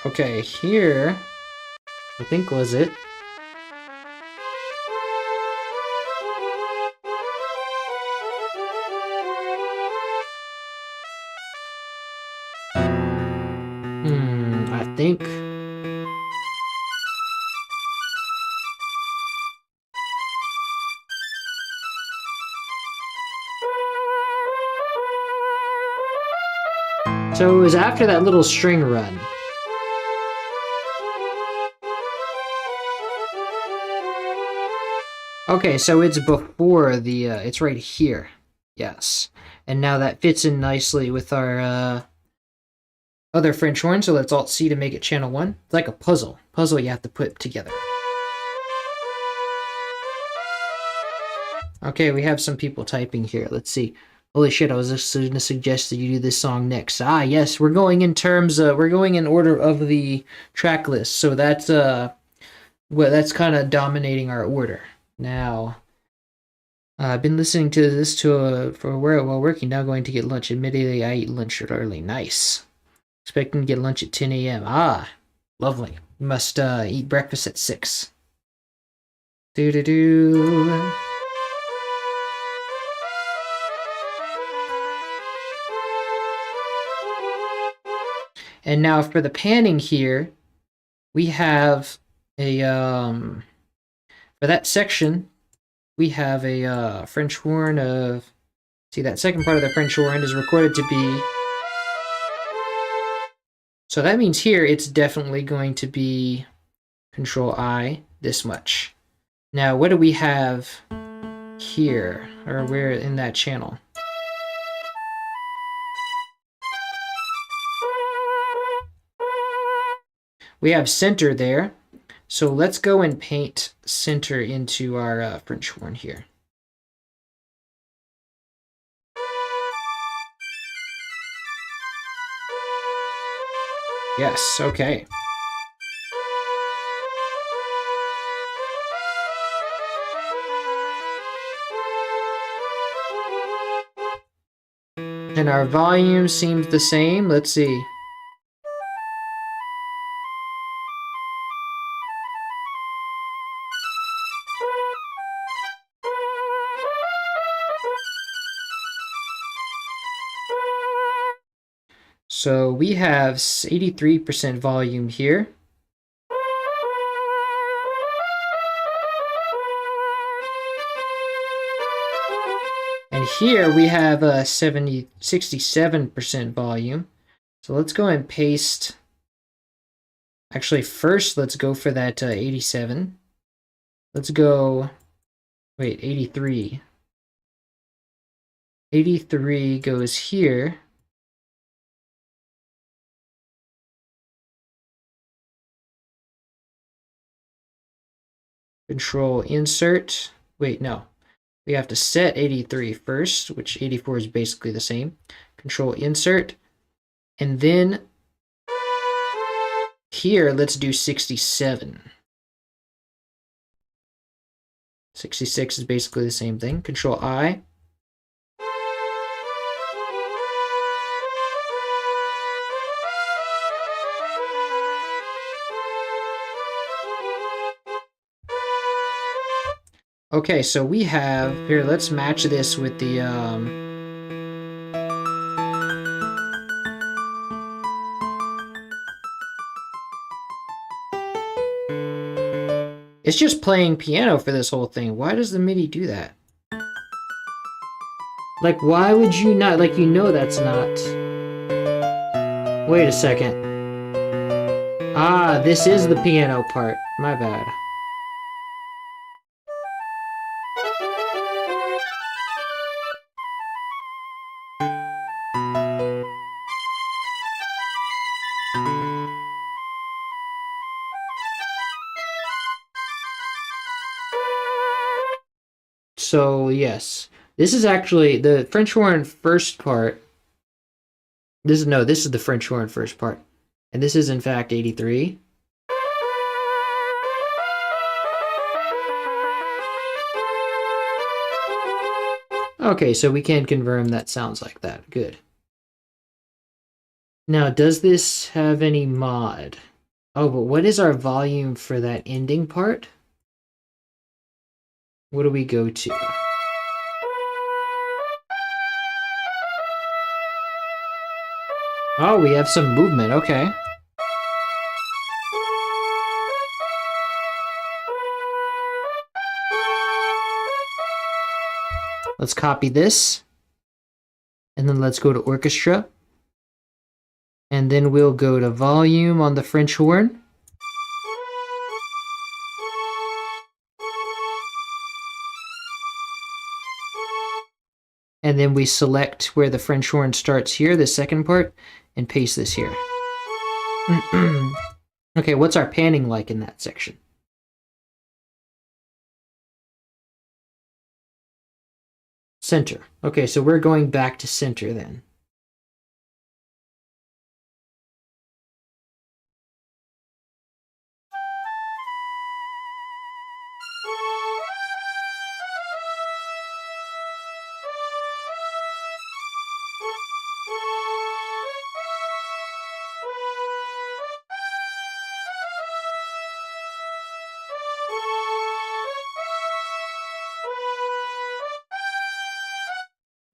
Okay, here, I think was it. I think. So it was after that little string run. Okay, so it's before the, it's right here. Yes. And now that fits in nicely with our other French horn, so let's Alt-C to make it channel 1. It's like a puzzle. Puzzle you have to put together. Okay, we have some people typing here. Let's see. Holy shit, I was just going to suggest that you do this song next. Ah, yes, we're going in terms of, we're going in order of the track list. So that's, well, that's kind of dominating our order. Now, I've been listening to this while working, now going to get lunch. Admittedly, I eat lunch early. Nice. Expecting to get lunch at 10 a.m. Ah, lovely. You must eat breakfast at 6. Do-do-do. And now for the panning here, we have a, for that section, we have a French horn of, see, that second part of the French horn is recorded to be, so that means here it's definitely going to be Control I, this much. Now, what do we have here, or where in that channel? We have center there, so let's go and paint center into our French horn here. Yes, okay. And our volume seems the same. Let's see. So we have 83% volume here. And here we have 67% volume. So let's go and paste. Actually, first let's go for that 87. Let's go, wait, 83. 83 goes here. Control insert. Wait, no. We have to set 83 first, which 84 is basically the same. Control insert. And then here, let's do 67. 66 is basically the same thing. Control I. Okay, so we have, here, let's match this with the, it's just playing piano for this whole thing. Why does the MIDI do that? Like, why would you not, like, you know that's not... Wait a second. Ah, this is the piano part. My bad. So, yes. This is actually the French horn first part. This is the French horn first part. And this is in fact 83. Okay, so we can confirm that sounds like that. Good. Now, does this have any mod? Oh, but what is our volume for that ending part? What do we go to? Oh, we have some movement, okay. Let's copy this. And then let's go to orchestra. And then we'll go to volume on the French horn. And then we select where the French horn starts here, the second part, and paste this here. Okay, what's our panning like in that section? Center. Okay, so we're going back to center then.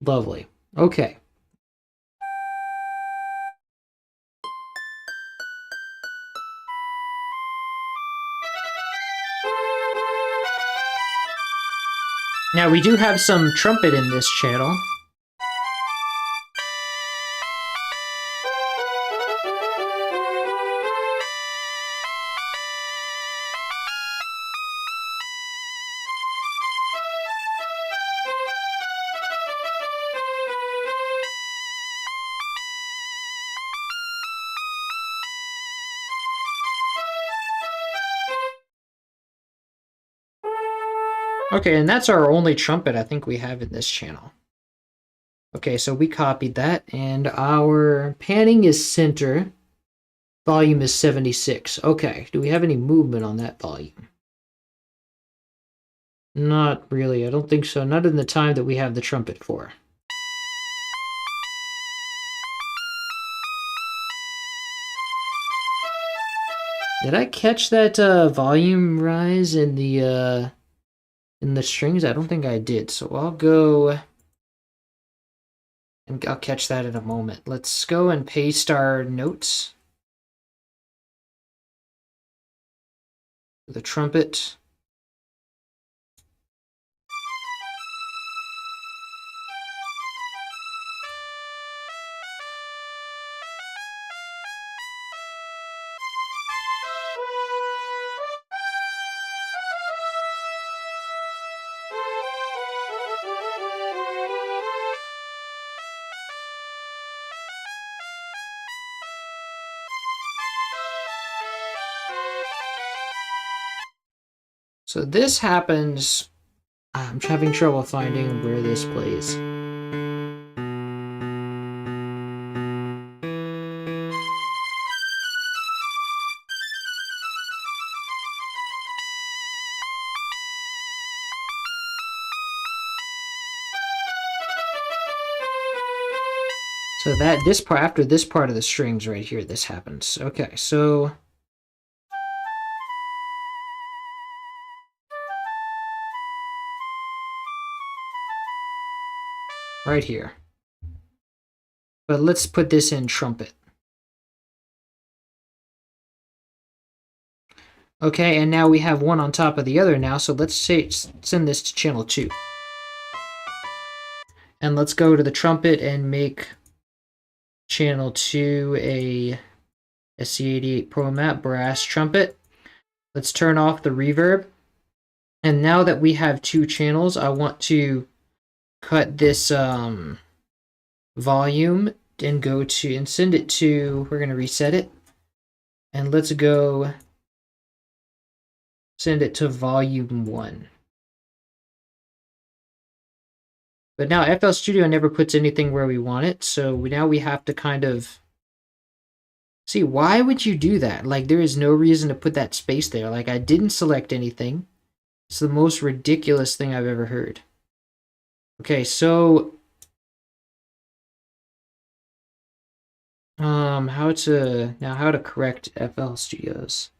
Lovely. Okay. Now we do have some trumpet in this channel. Okay, and that's our only trumpet I think we have in this channel. Okay, so we copied that, and our panning is center. Volume is 76. Okay, do we have any movement on that volume? Not really, I don't think so. Not in the time that we have the trumpet for. Did I catch that volume rise in the strings? I don't think I did, so I'll go and I'll catch that in a moment. Let's go and paste our notes. The trumpet. So this happens, I'm having trouble finding where this plays. So that this part, after this part of the strings right here, this happens. Okay, so right here. But let's put this in trumpet. Okay, and now we have one on top of the other now, so let's send this to channel 2. And let's go to the trumpet and make channel 2 a SC88 Pro Mat brass trumpet. Let's turn off the reverb. And now that we have 2 channels, I want to cut this volume and go to and send it to, we're going to reset it. And let's go send it to volume 1. But now FL Studio never puts anything where we want it, so now we have to kind of see, why would you do that? Like, there is no reason to put that space there. Like, I didn't select anything. It's the most ridiculous thing I've ever heard. Okay, so how to correct FL Studio's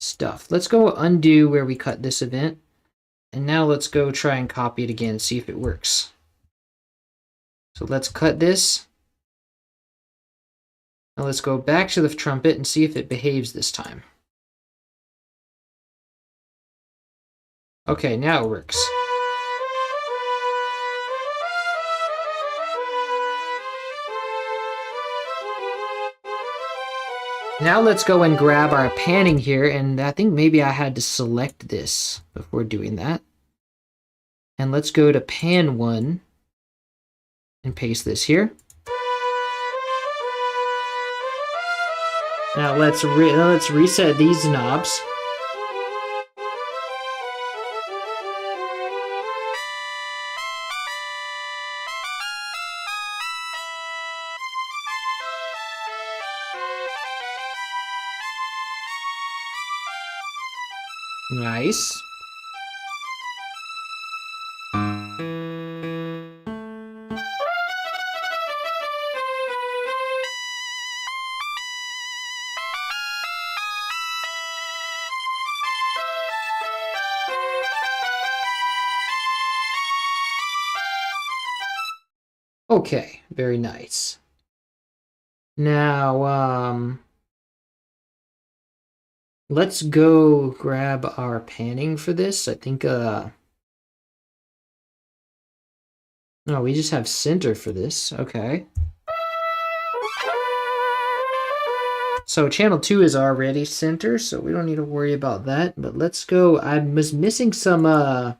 stuff. Let's go undo where we cut this event, and now let's go try and copy it again and see if it works. So let's cut this. Now let's go back to the trumpet and see if it behaves this time. Okay, now it works. Now let's go and grab our panning here, and I think maybe I had to select this before doing that. And let's go to pan 1 and paste this here. Now let's reset these knobs. Nice. Okay, very nice. Now, let's go grab our panning for this. I think, no, we just have center for this. Okay. So channel 2 is already center, so we don't need to worry about that. But let's go. I was missing some, I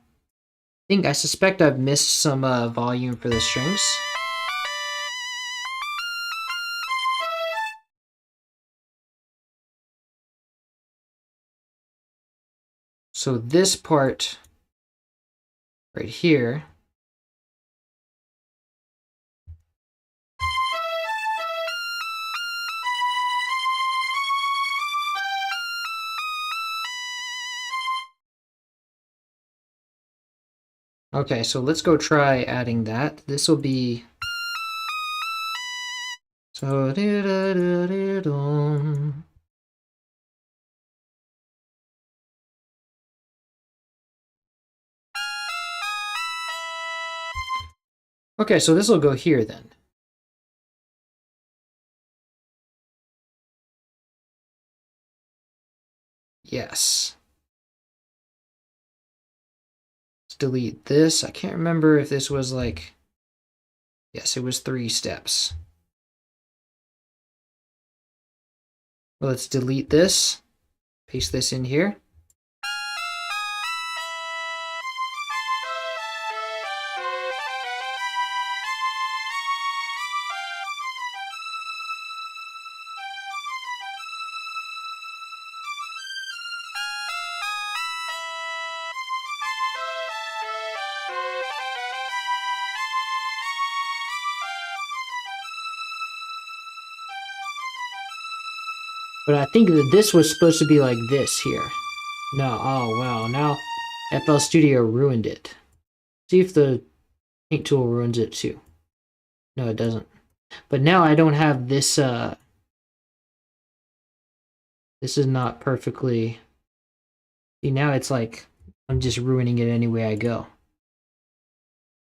suspect I've missed some volume for the strings. So this part right here. Okay, so let's go try adding that. This will be so okay, so this will go here then. Yes. Let's delete this. I can't remember if this was like, yes, it was 3 steps. Well, let's delete this, paste this in here. But I think that this was supposed to be like this here. No, oh well, now FL Studio ruined it. See if the paint tool ruins it too. No, it doesn't. But now I don't have this, this is not perfectly, see now it's like, I'm just ruining it any way I go.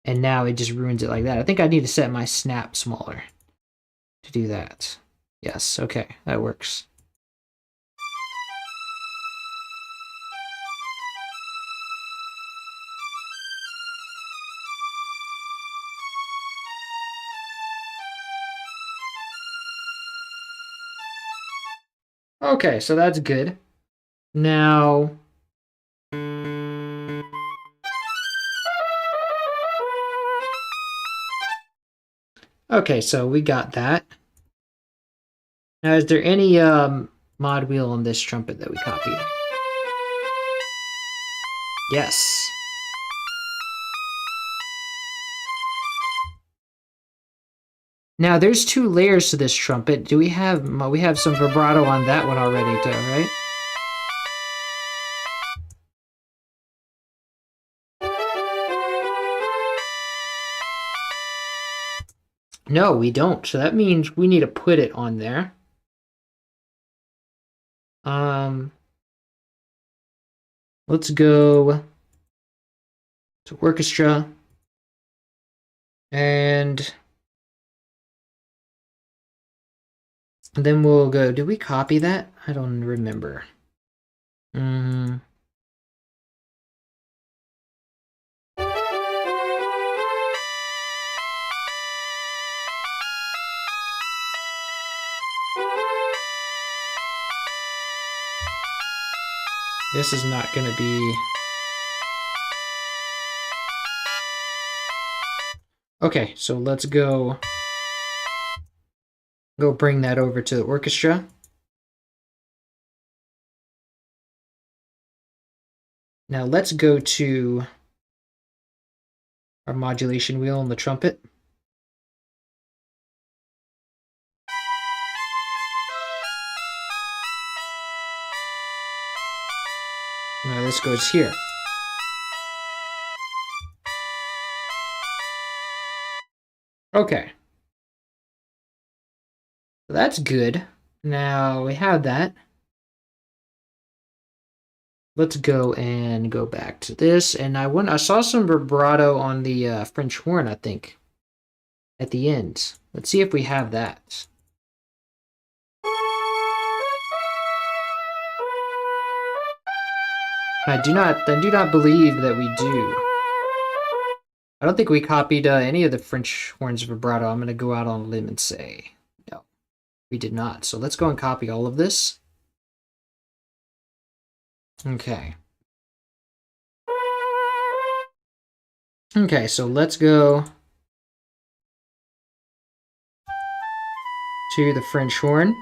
And now it just ruins it like that. I think I need to set my snap smaller to do that. Yes, okay, that works. Okay, so that's good. Now, okay, so we got that. Now, is there any mod wheel on this trumpet that we copied? Yes. Now, there's 2 layers to this trumpet. Do we have some vibrato on that one already too, right? No, we don't. So that means we need to put it on there. Let's go to orchestra. And then we'll go, did we copy that? I don't remember. This is not going to be... Okay, so let's go bring that over to the orchestra. Now let's go to our modulation wheel on the trumpet. Now this goes here. Okay. So that's good. Now we have that. Let's go and go back to this. And I saw some vibrato on the French horn, I think, at the end. Let's see if we have that. I do not believe that we do. I don't think we copied any of the French horns vibrato. I'm going to go out on a limb and say no, we did not. So let's go and copy all of this. Okay. Okay, so let's go to the French horn.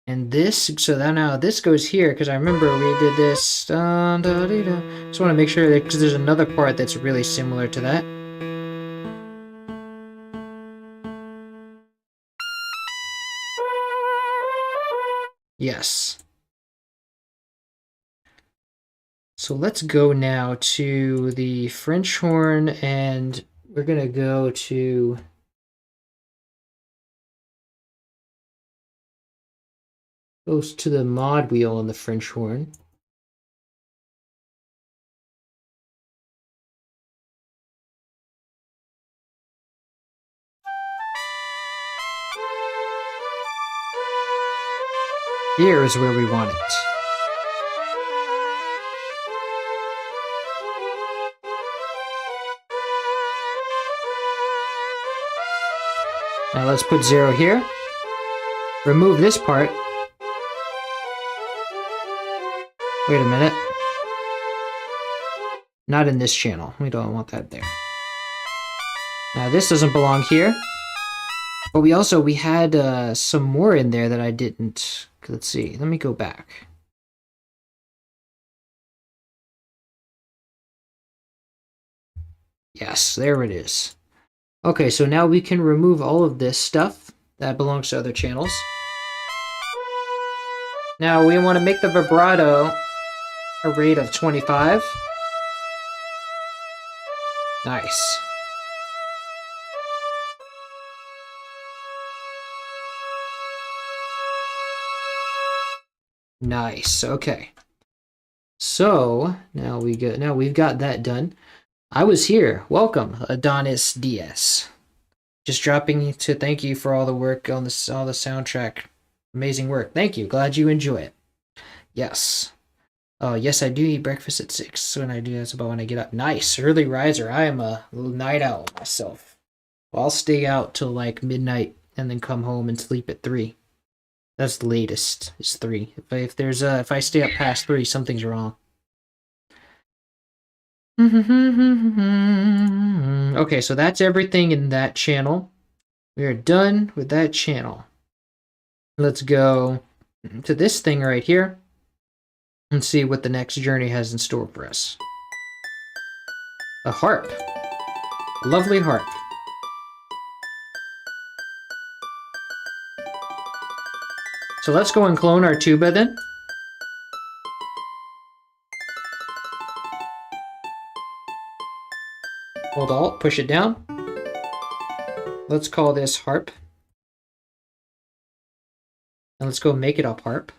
And this, so that now this goes here, because I remember we did this. Just want to make sure that, because there's another part that's really similar to that. Yes. So let's go now to the French horn, and we're going to go to... goes to the mod wheel on the French horn. Here is where we want it. Now let's put 0 here. Remove this part. Wait a minute. Not in this channel. We don't want that there. Now this doesn't belong here. But we had some more in there that I didn't. Let's see. Let me go back. Yes, there it is. Okay, so now we can remove all of this stuff that belongs to other channels. Now we want to make the vibrato a rate of 25. Nice. Nice. Okay. So now we've got that done. I was here. Welcome, Adonis DS. Just dropping to thank you for all the work on this, all the soundtrack. Amazing work. Thank you. Glad you enjoy it. Yes. Oh, yes, I do eat breakfast at 6. When I do, that's about when I get up. Nice. Early riser. I am a little night owl myself. Well, I'll stay out till like midnight and then come home and sleep at 3. That's the latest. It's 3. If I stay up past 3, something's wrong. Okay, so that's everything in that channel. We are done with that channel. Let's go to this thing right here and see what the next journey has in store for us. A harp. A lovely harp. So let's go and clone our tuba then. Hold Alt, push it down. Let's call this harp. And let's go make it a harp.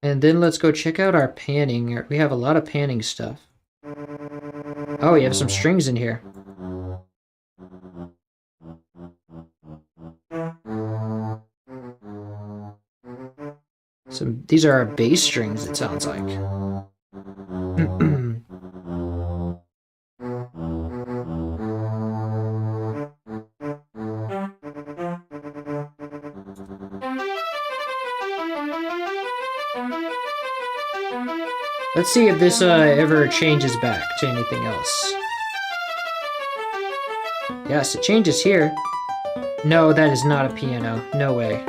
And then let's go check out our panning. We have a lot of panning stuff. Oh, you have some strings in here. These are our bass strings, it sounds like. Let's see if this ever changes back to anything else. Yes, it changes here. No, that is not a piano. No way.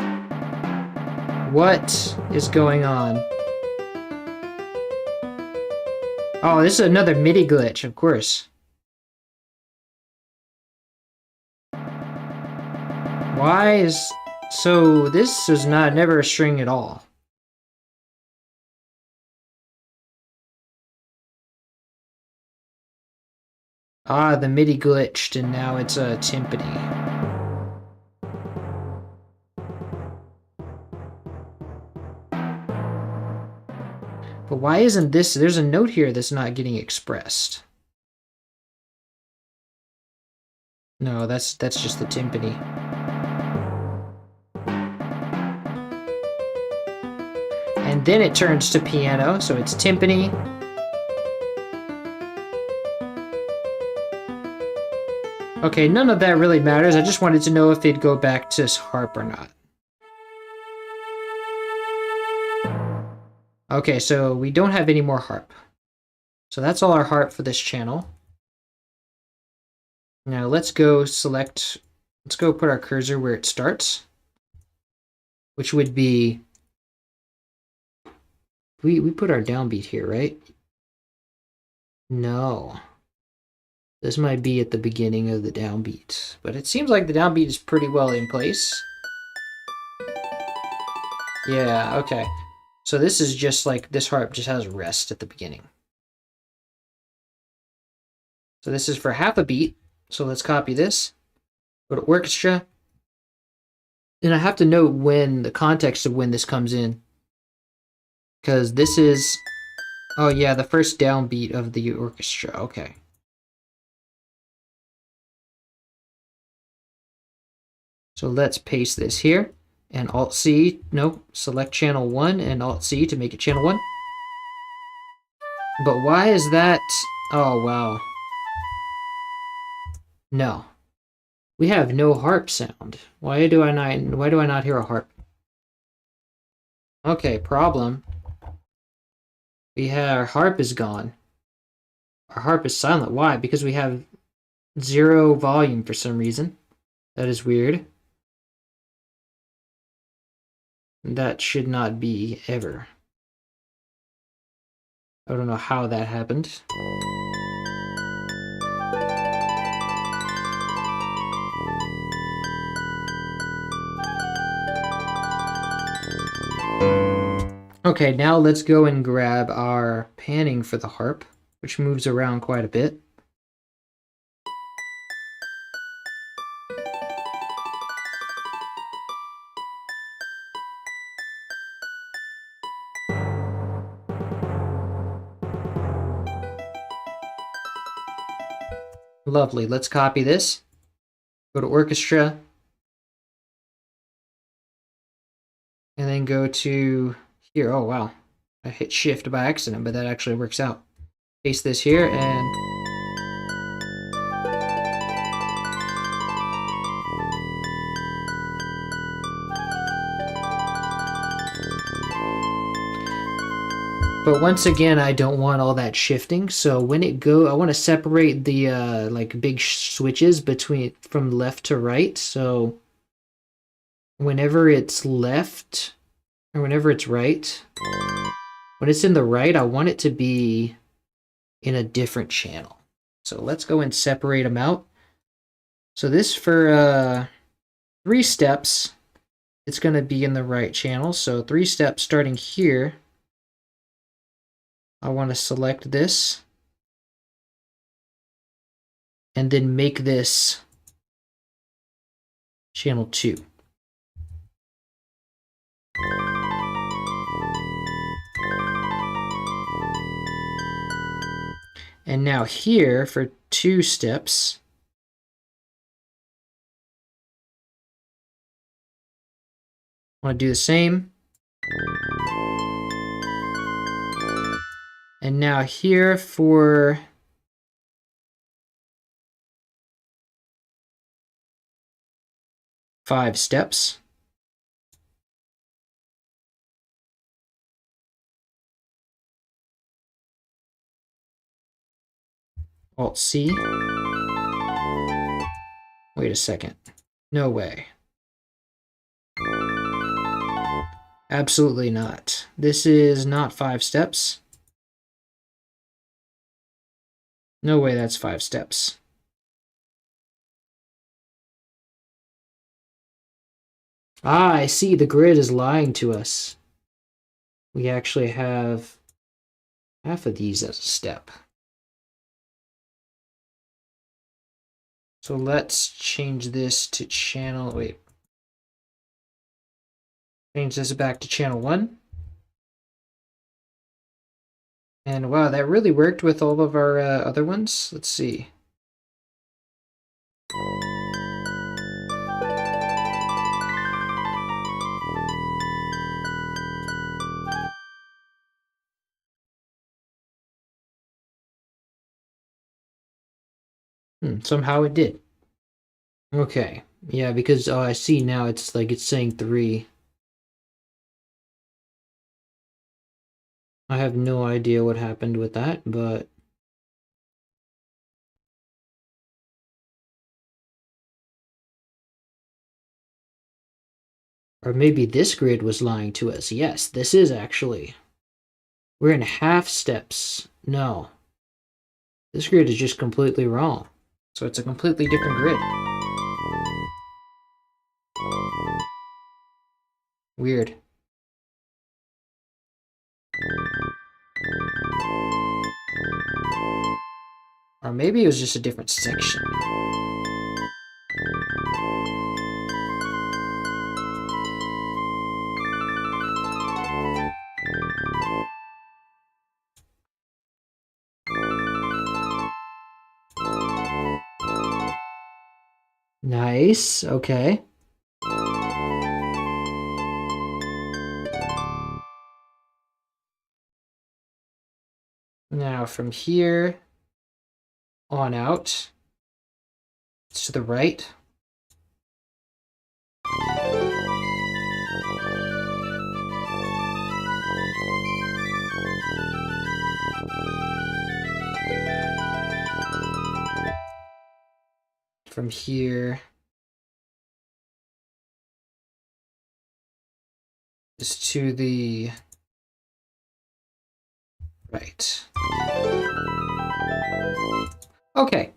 What is going on? Oh, this is another MIDI glitch, of course. Why is... So this is never a string at all. Ah, the MIDI glitched and now it's a timpani. But why isn't this... There's a note here that's not getting expressed. No, that's just the timpani. And then it turns to piano, so it's timpani. Okay, none of that really matters. I just wanted to know if they'd go back to harp or not. Okay, so we don't have any more harp. So that's all our harp for this channel. Now let's go select, let's go put our cursor where it starts, which would be, we put our downbeat here, right? No. This might be at the beginning of the downbeat, but it seems like the downbeat is pretty well in place. Yeah, okay. So this is just like, this harp just has rest at the beginning. So this is for half a beat. So let's copy this, go to orchestra, and I have to note when, the context of when this comes in. Because this is, oh yeah, the first downbeat of the orchestra, okay. So let's paste this here, and Alt-C, nope, select channel 1 and Alt-C to make it channel 1. But why is that, oh wow. No. We have no harp sound. Why do I not hear a harp? Okay, problem. Our harp is gone. Our harp is silent. Why? Because we have 0 volume for some reason. That is weird. That should not be ever. I don't know how that happened. Okay, now let's go and grab our panning for the harp, which moves around quite a bit. Lovely, let's copy this. Go to orchestra. And then go to here. Oh, wow. I hit shift by accident, but that actually works out. Paste this here and... But once again, I don't want all that shifting. So when it I want to separate the like big switches from left to right. So whenever it's left or whenever it's right, when it's in the right, I want it to be in a different channel. So let's go and separate them out. So this for 3 steps, it's going to be in the right channel. So 3 steps starting here. I want to select this and then make this channel 2. And now here for 2 steps, I want to do the same. And now here for 5 steps. Alt-C. Wait a second. No way. Absolutely not. This is not 5 steps. No way that's 5 steps. Ah, I see. The grid is lying to us. We actually have half of these as a step. So let's change this to channel, wait. Change this back to channel 1. And wow, that really worked with all of our other ones. Let's see. Somehow it did. Okay. Yeah, because I see now it's like it's saying 3. I have no idea what happened with that, but or maybe this grid was lying to us. Yes, this is actually. We're in half steps. No. This grid is just completely wrong. So it's a completely different grid. Weird. Or maybe it was just a different section. Nice, okay. Now from here on out, it's to the right. From here is to the right. Okay.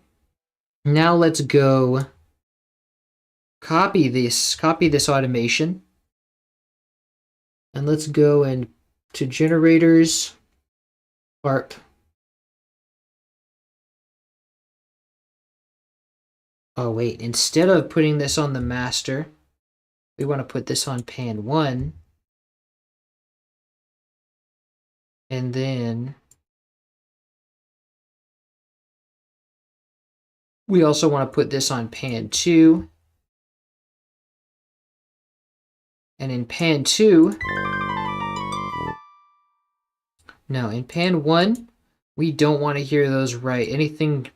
Now let's go copy this automation. And let's go and to generators, ARP. Oh wait, instead of putting this on the master, we want to put this on pan 1. And then we also want to put this on pan 2. And in pan 2, no, in pan 1, we don't want to hear those right. Anything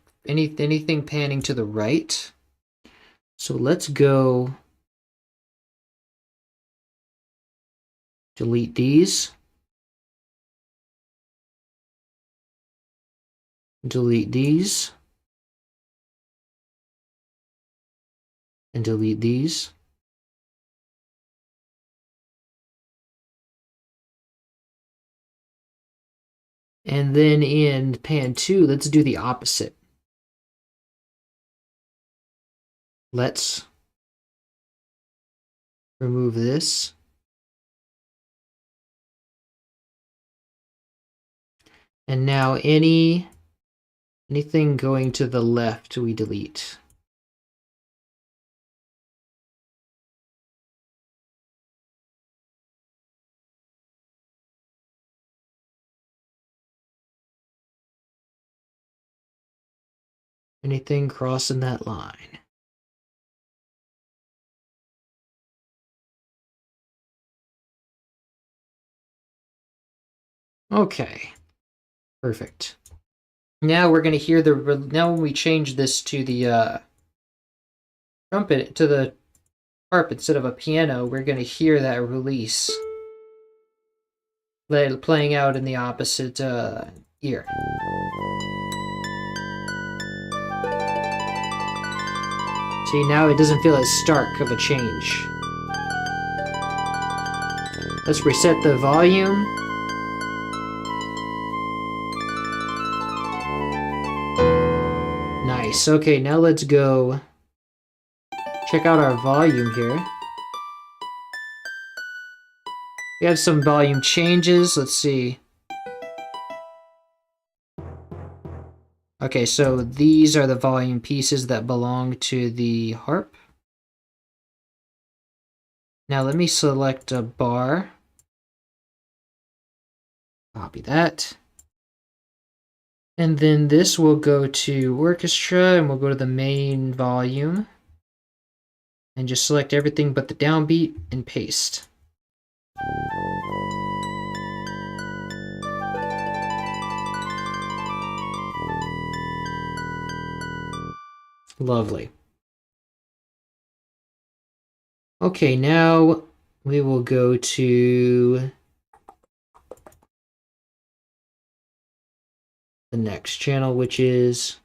panning to the right. So let's go delete these. Delete these. And delete these. And then in pan 2, let's do the opposite. Let's remove this. And now anything going to the left, we delete. Anything crossing that line. Okay, perfect. Now we're going to hear now when we change this to the trumpet, to the harp instead of a piano, we're going to hear that release playing out in the opposite ear. See, now it doesn't feel as stark of a change. Let's reset the volume. Nice. Okay, now let's go check out our volume here. We have some volume changes. Let's see. Okay, so these are the volume pieces that belong to the harp. Now let me select a bar. Copy that. And then this will go to orchestra, and we'll go to the main volume. And just select everything but the downbeat and paste. Lovely. Okay, now we will go to the next channel, which is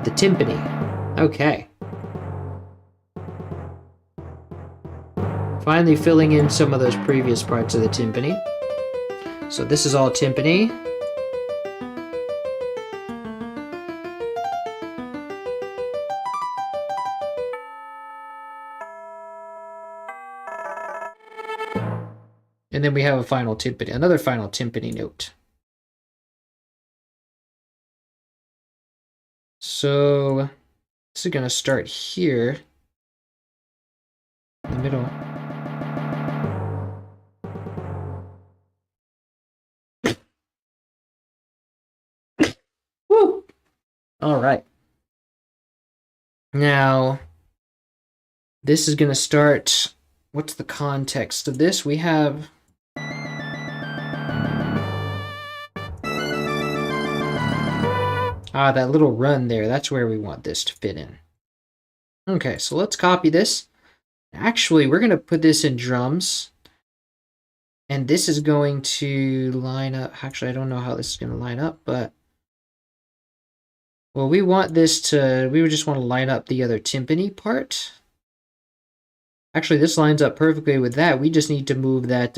the timpani. Okay. Finally filling in some of those previous parts of the timpani. So this is all timpani. And then we have a final timpani, another final timpani note. So this is going to start here in the middle. Woo! All right. Now, this is going to start. What's the context of this? We have that little run there. That's where we want this to fit in. Okay, so let's copy this. Actually, we're going to put this in drums. And this is going to line up. Actually, I don't know how this is going to line up, but well, we want this to, we would just want to line up the other timpani part. Actually, this lines up perfectly with that. We just need to move that,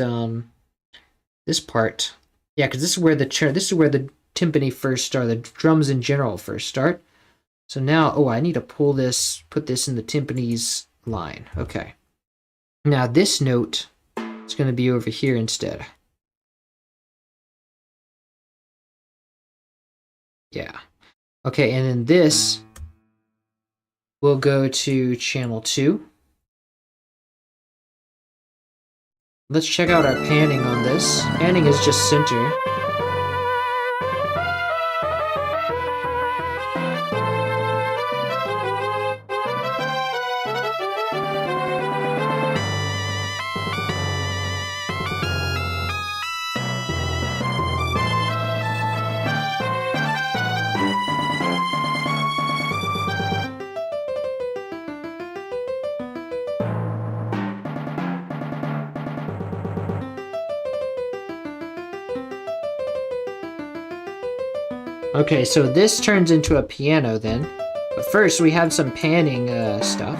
this part. Yeah, because this is where the timpani first start, the drums in general first start. So now, oh, I need to pull this, put this in the timpani's line. Okay. Now this note is going to be over here instead. Yeah. Okay, and then this will go to channel 2. Let's check out our panning on this. Panning is just center. Okay, so this turns into a piano then. But first, we have some panning stuff.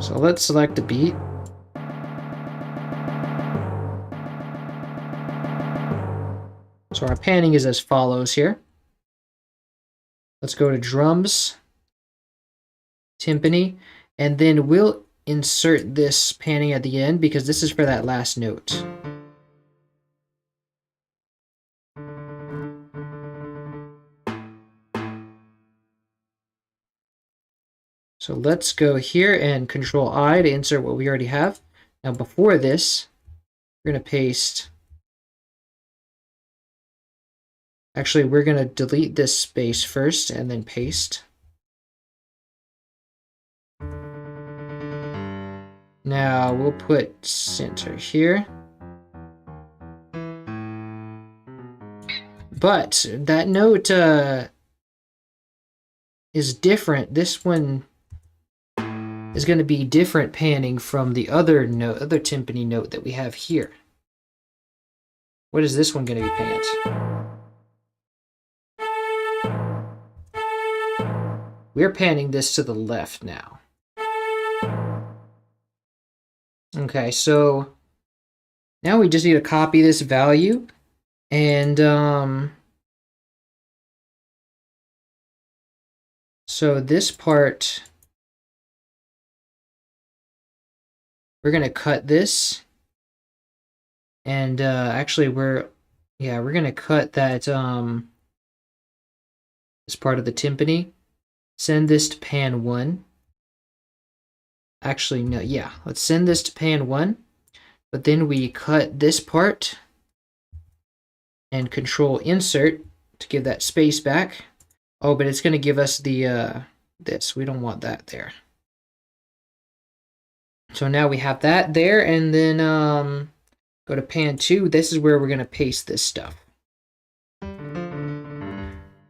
So let's select a beat. So our panning is as follows here. Let's go to drums, timpani, and then we'll insert this panning at the end because this is for that last note. So let's go here and Control I to insert what we already have. Now before this, we're going to paste. Actually, we're going to delete this space first and then paste. Now we'll put center here. But that note is different. This one is going to be different panning from the other note, other timpani note that we have here. What is this one going to be panned? we're panning this to the left now. Okay, so now we just need to copy this value, and so this part, we're gonna cut this, and actually we're gonna cut that this part of the timpani. Send this to pan 1. Actually, no, yeah, let's send this to pan 1, but then we cut this part and control insert to give that space back. Oh, but it's going to give us the this. We don't want that there. So now we have that there, and then go to pan 2. This is where we're going to paste this stuff.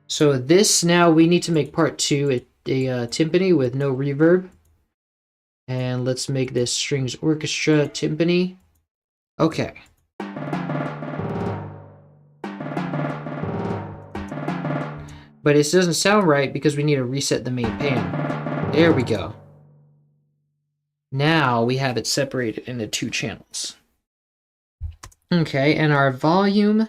So this, now we need to make part 2 a timpani with no reverb. And let's make this strings orchestra timpani. Okay. But it doesn't sound right because we need to reset the main pan. There we go. Now we have it separated into 2 channels. Okay, and our volume.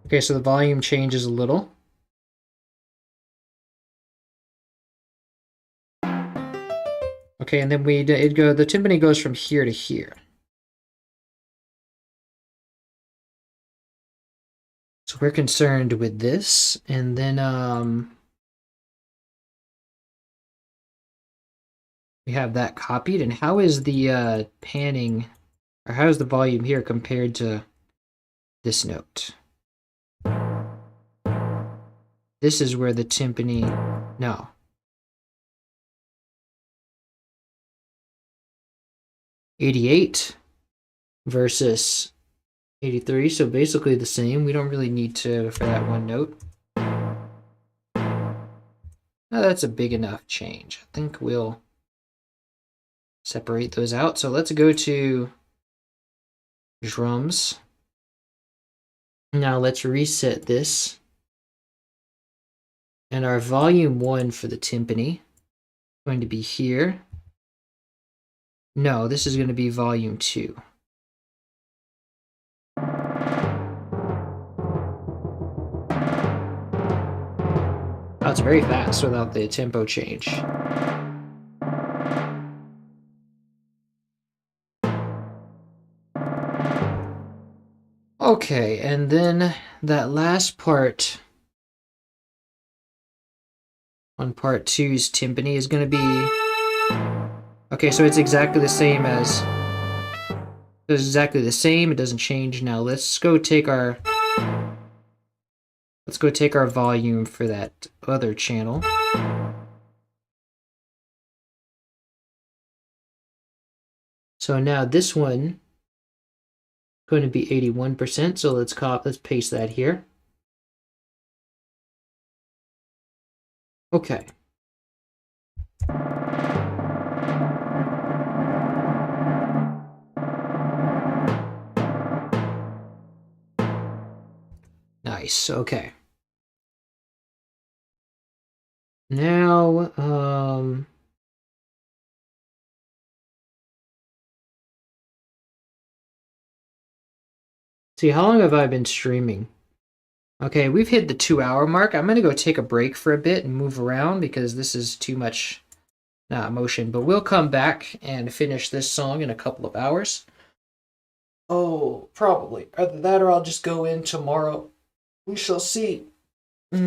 Okay, so the volume changes a little. Okay, and then the timpani goes from here to here. So we're concerned with this, and then we have that copied. And how is the panning, or how is the volume here compared to this note? This is where the timpani, no. $88 versus 83, so basically the same. We don't really need to for that one note. Now that's a big enough change. I think we'll separate those out. So let's go to drums. Now let's reset this. And our volume 1 for the timpani is going to be here. No, this is going to be volume 2. Oh, it's very fast without the tempo change. Okay, and then that last part on part 2's timpani is going to be... Okay, so it's exactly the same as... It's exactly the same, it doesn't change. Now let's go take our... Let's go take our volume for that other channel. So now this one is going to be 81%, so let's paste that here. Okay. Nice, okay. Now, see, how long have I been streaming? Okay, we've hit the 2-hour mark. I'm going to go take a break for a bit and move around because this is too much motion. But we'll come back and finish this song in a couple of hours. Oh, probably. Either that or I'll just go in tomorrow. We shall see. All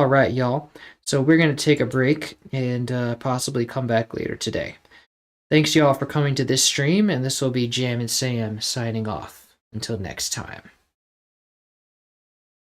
right, y'all. So we're going to take a break and possibly come back later today. Thanks, y'all, for coming to this stream, and this will be Jam and Sam signing off. Until next time.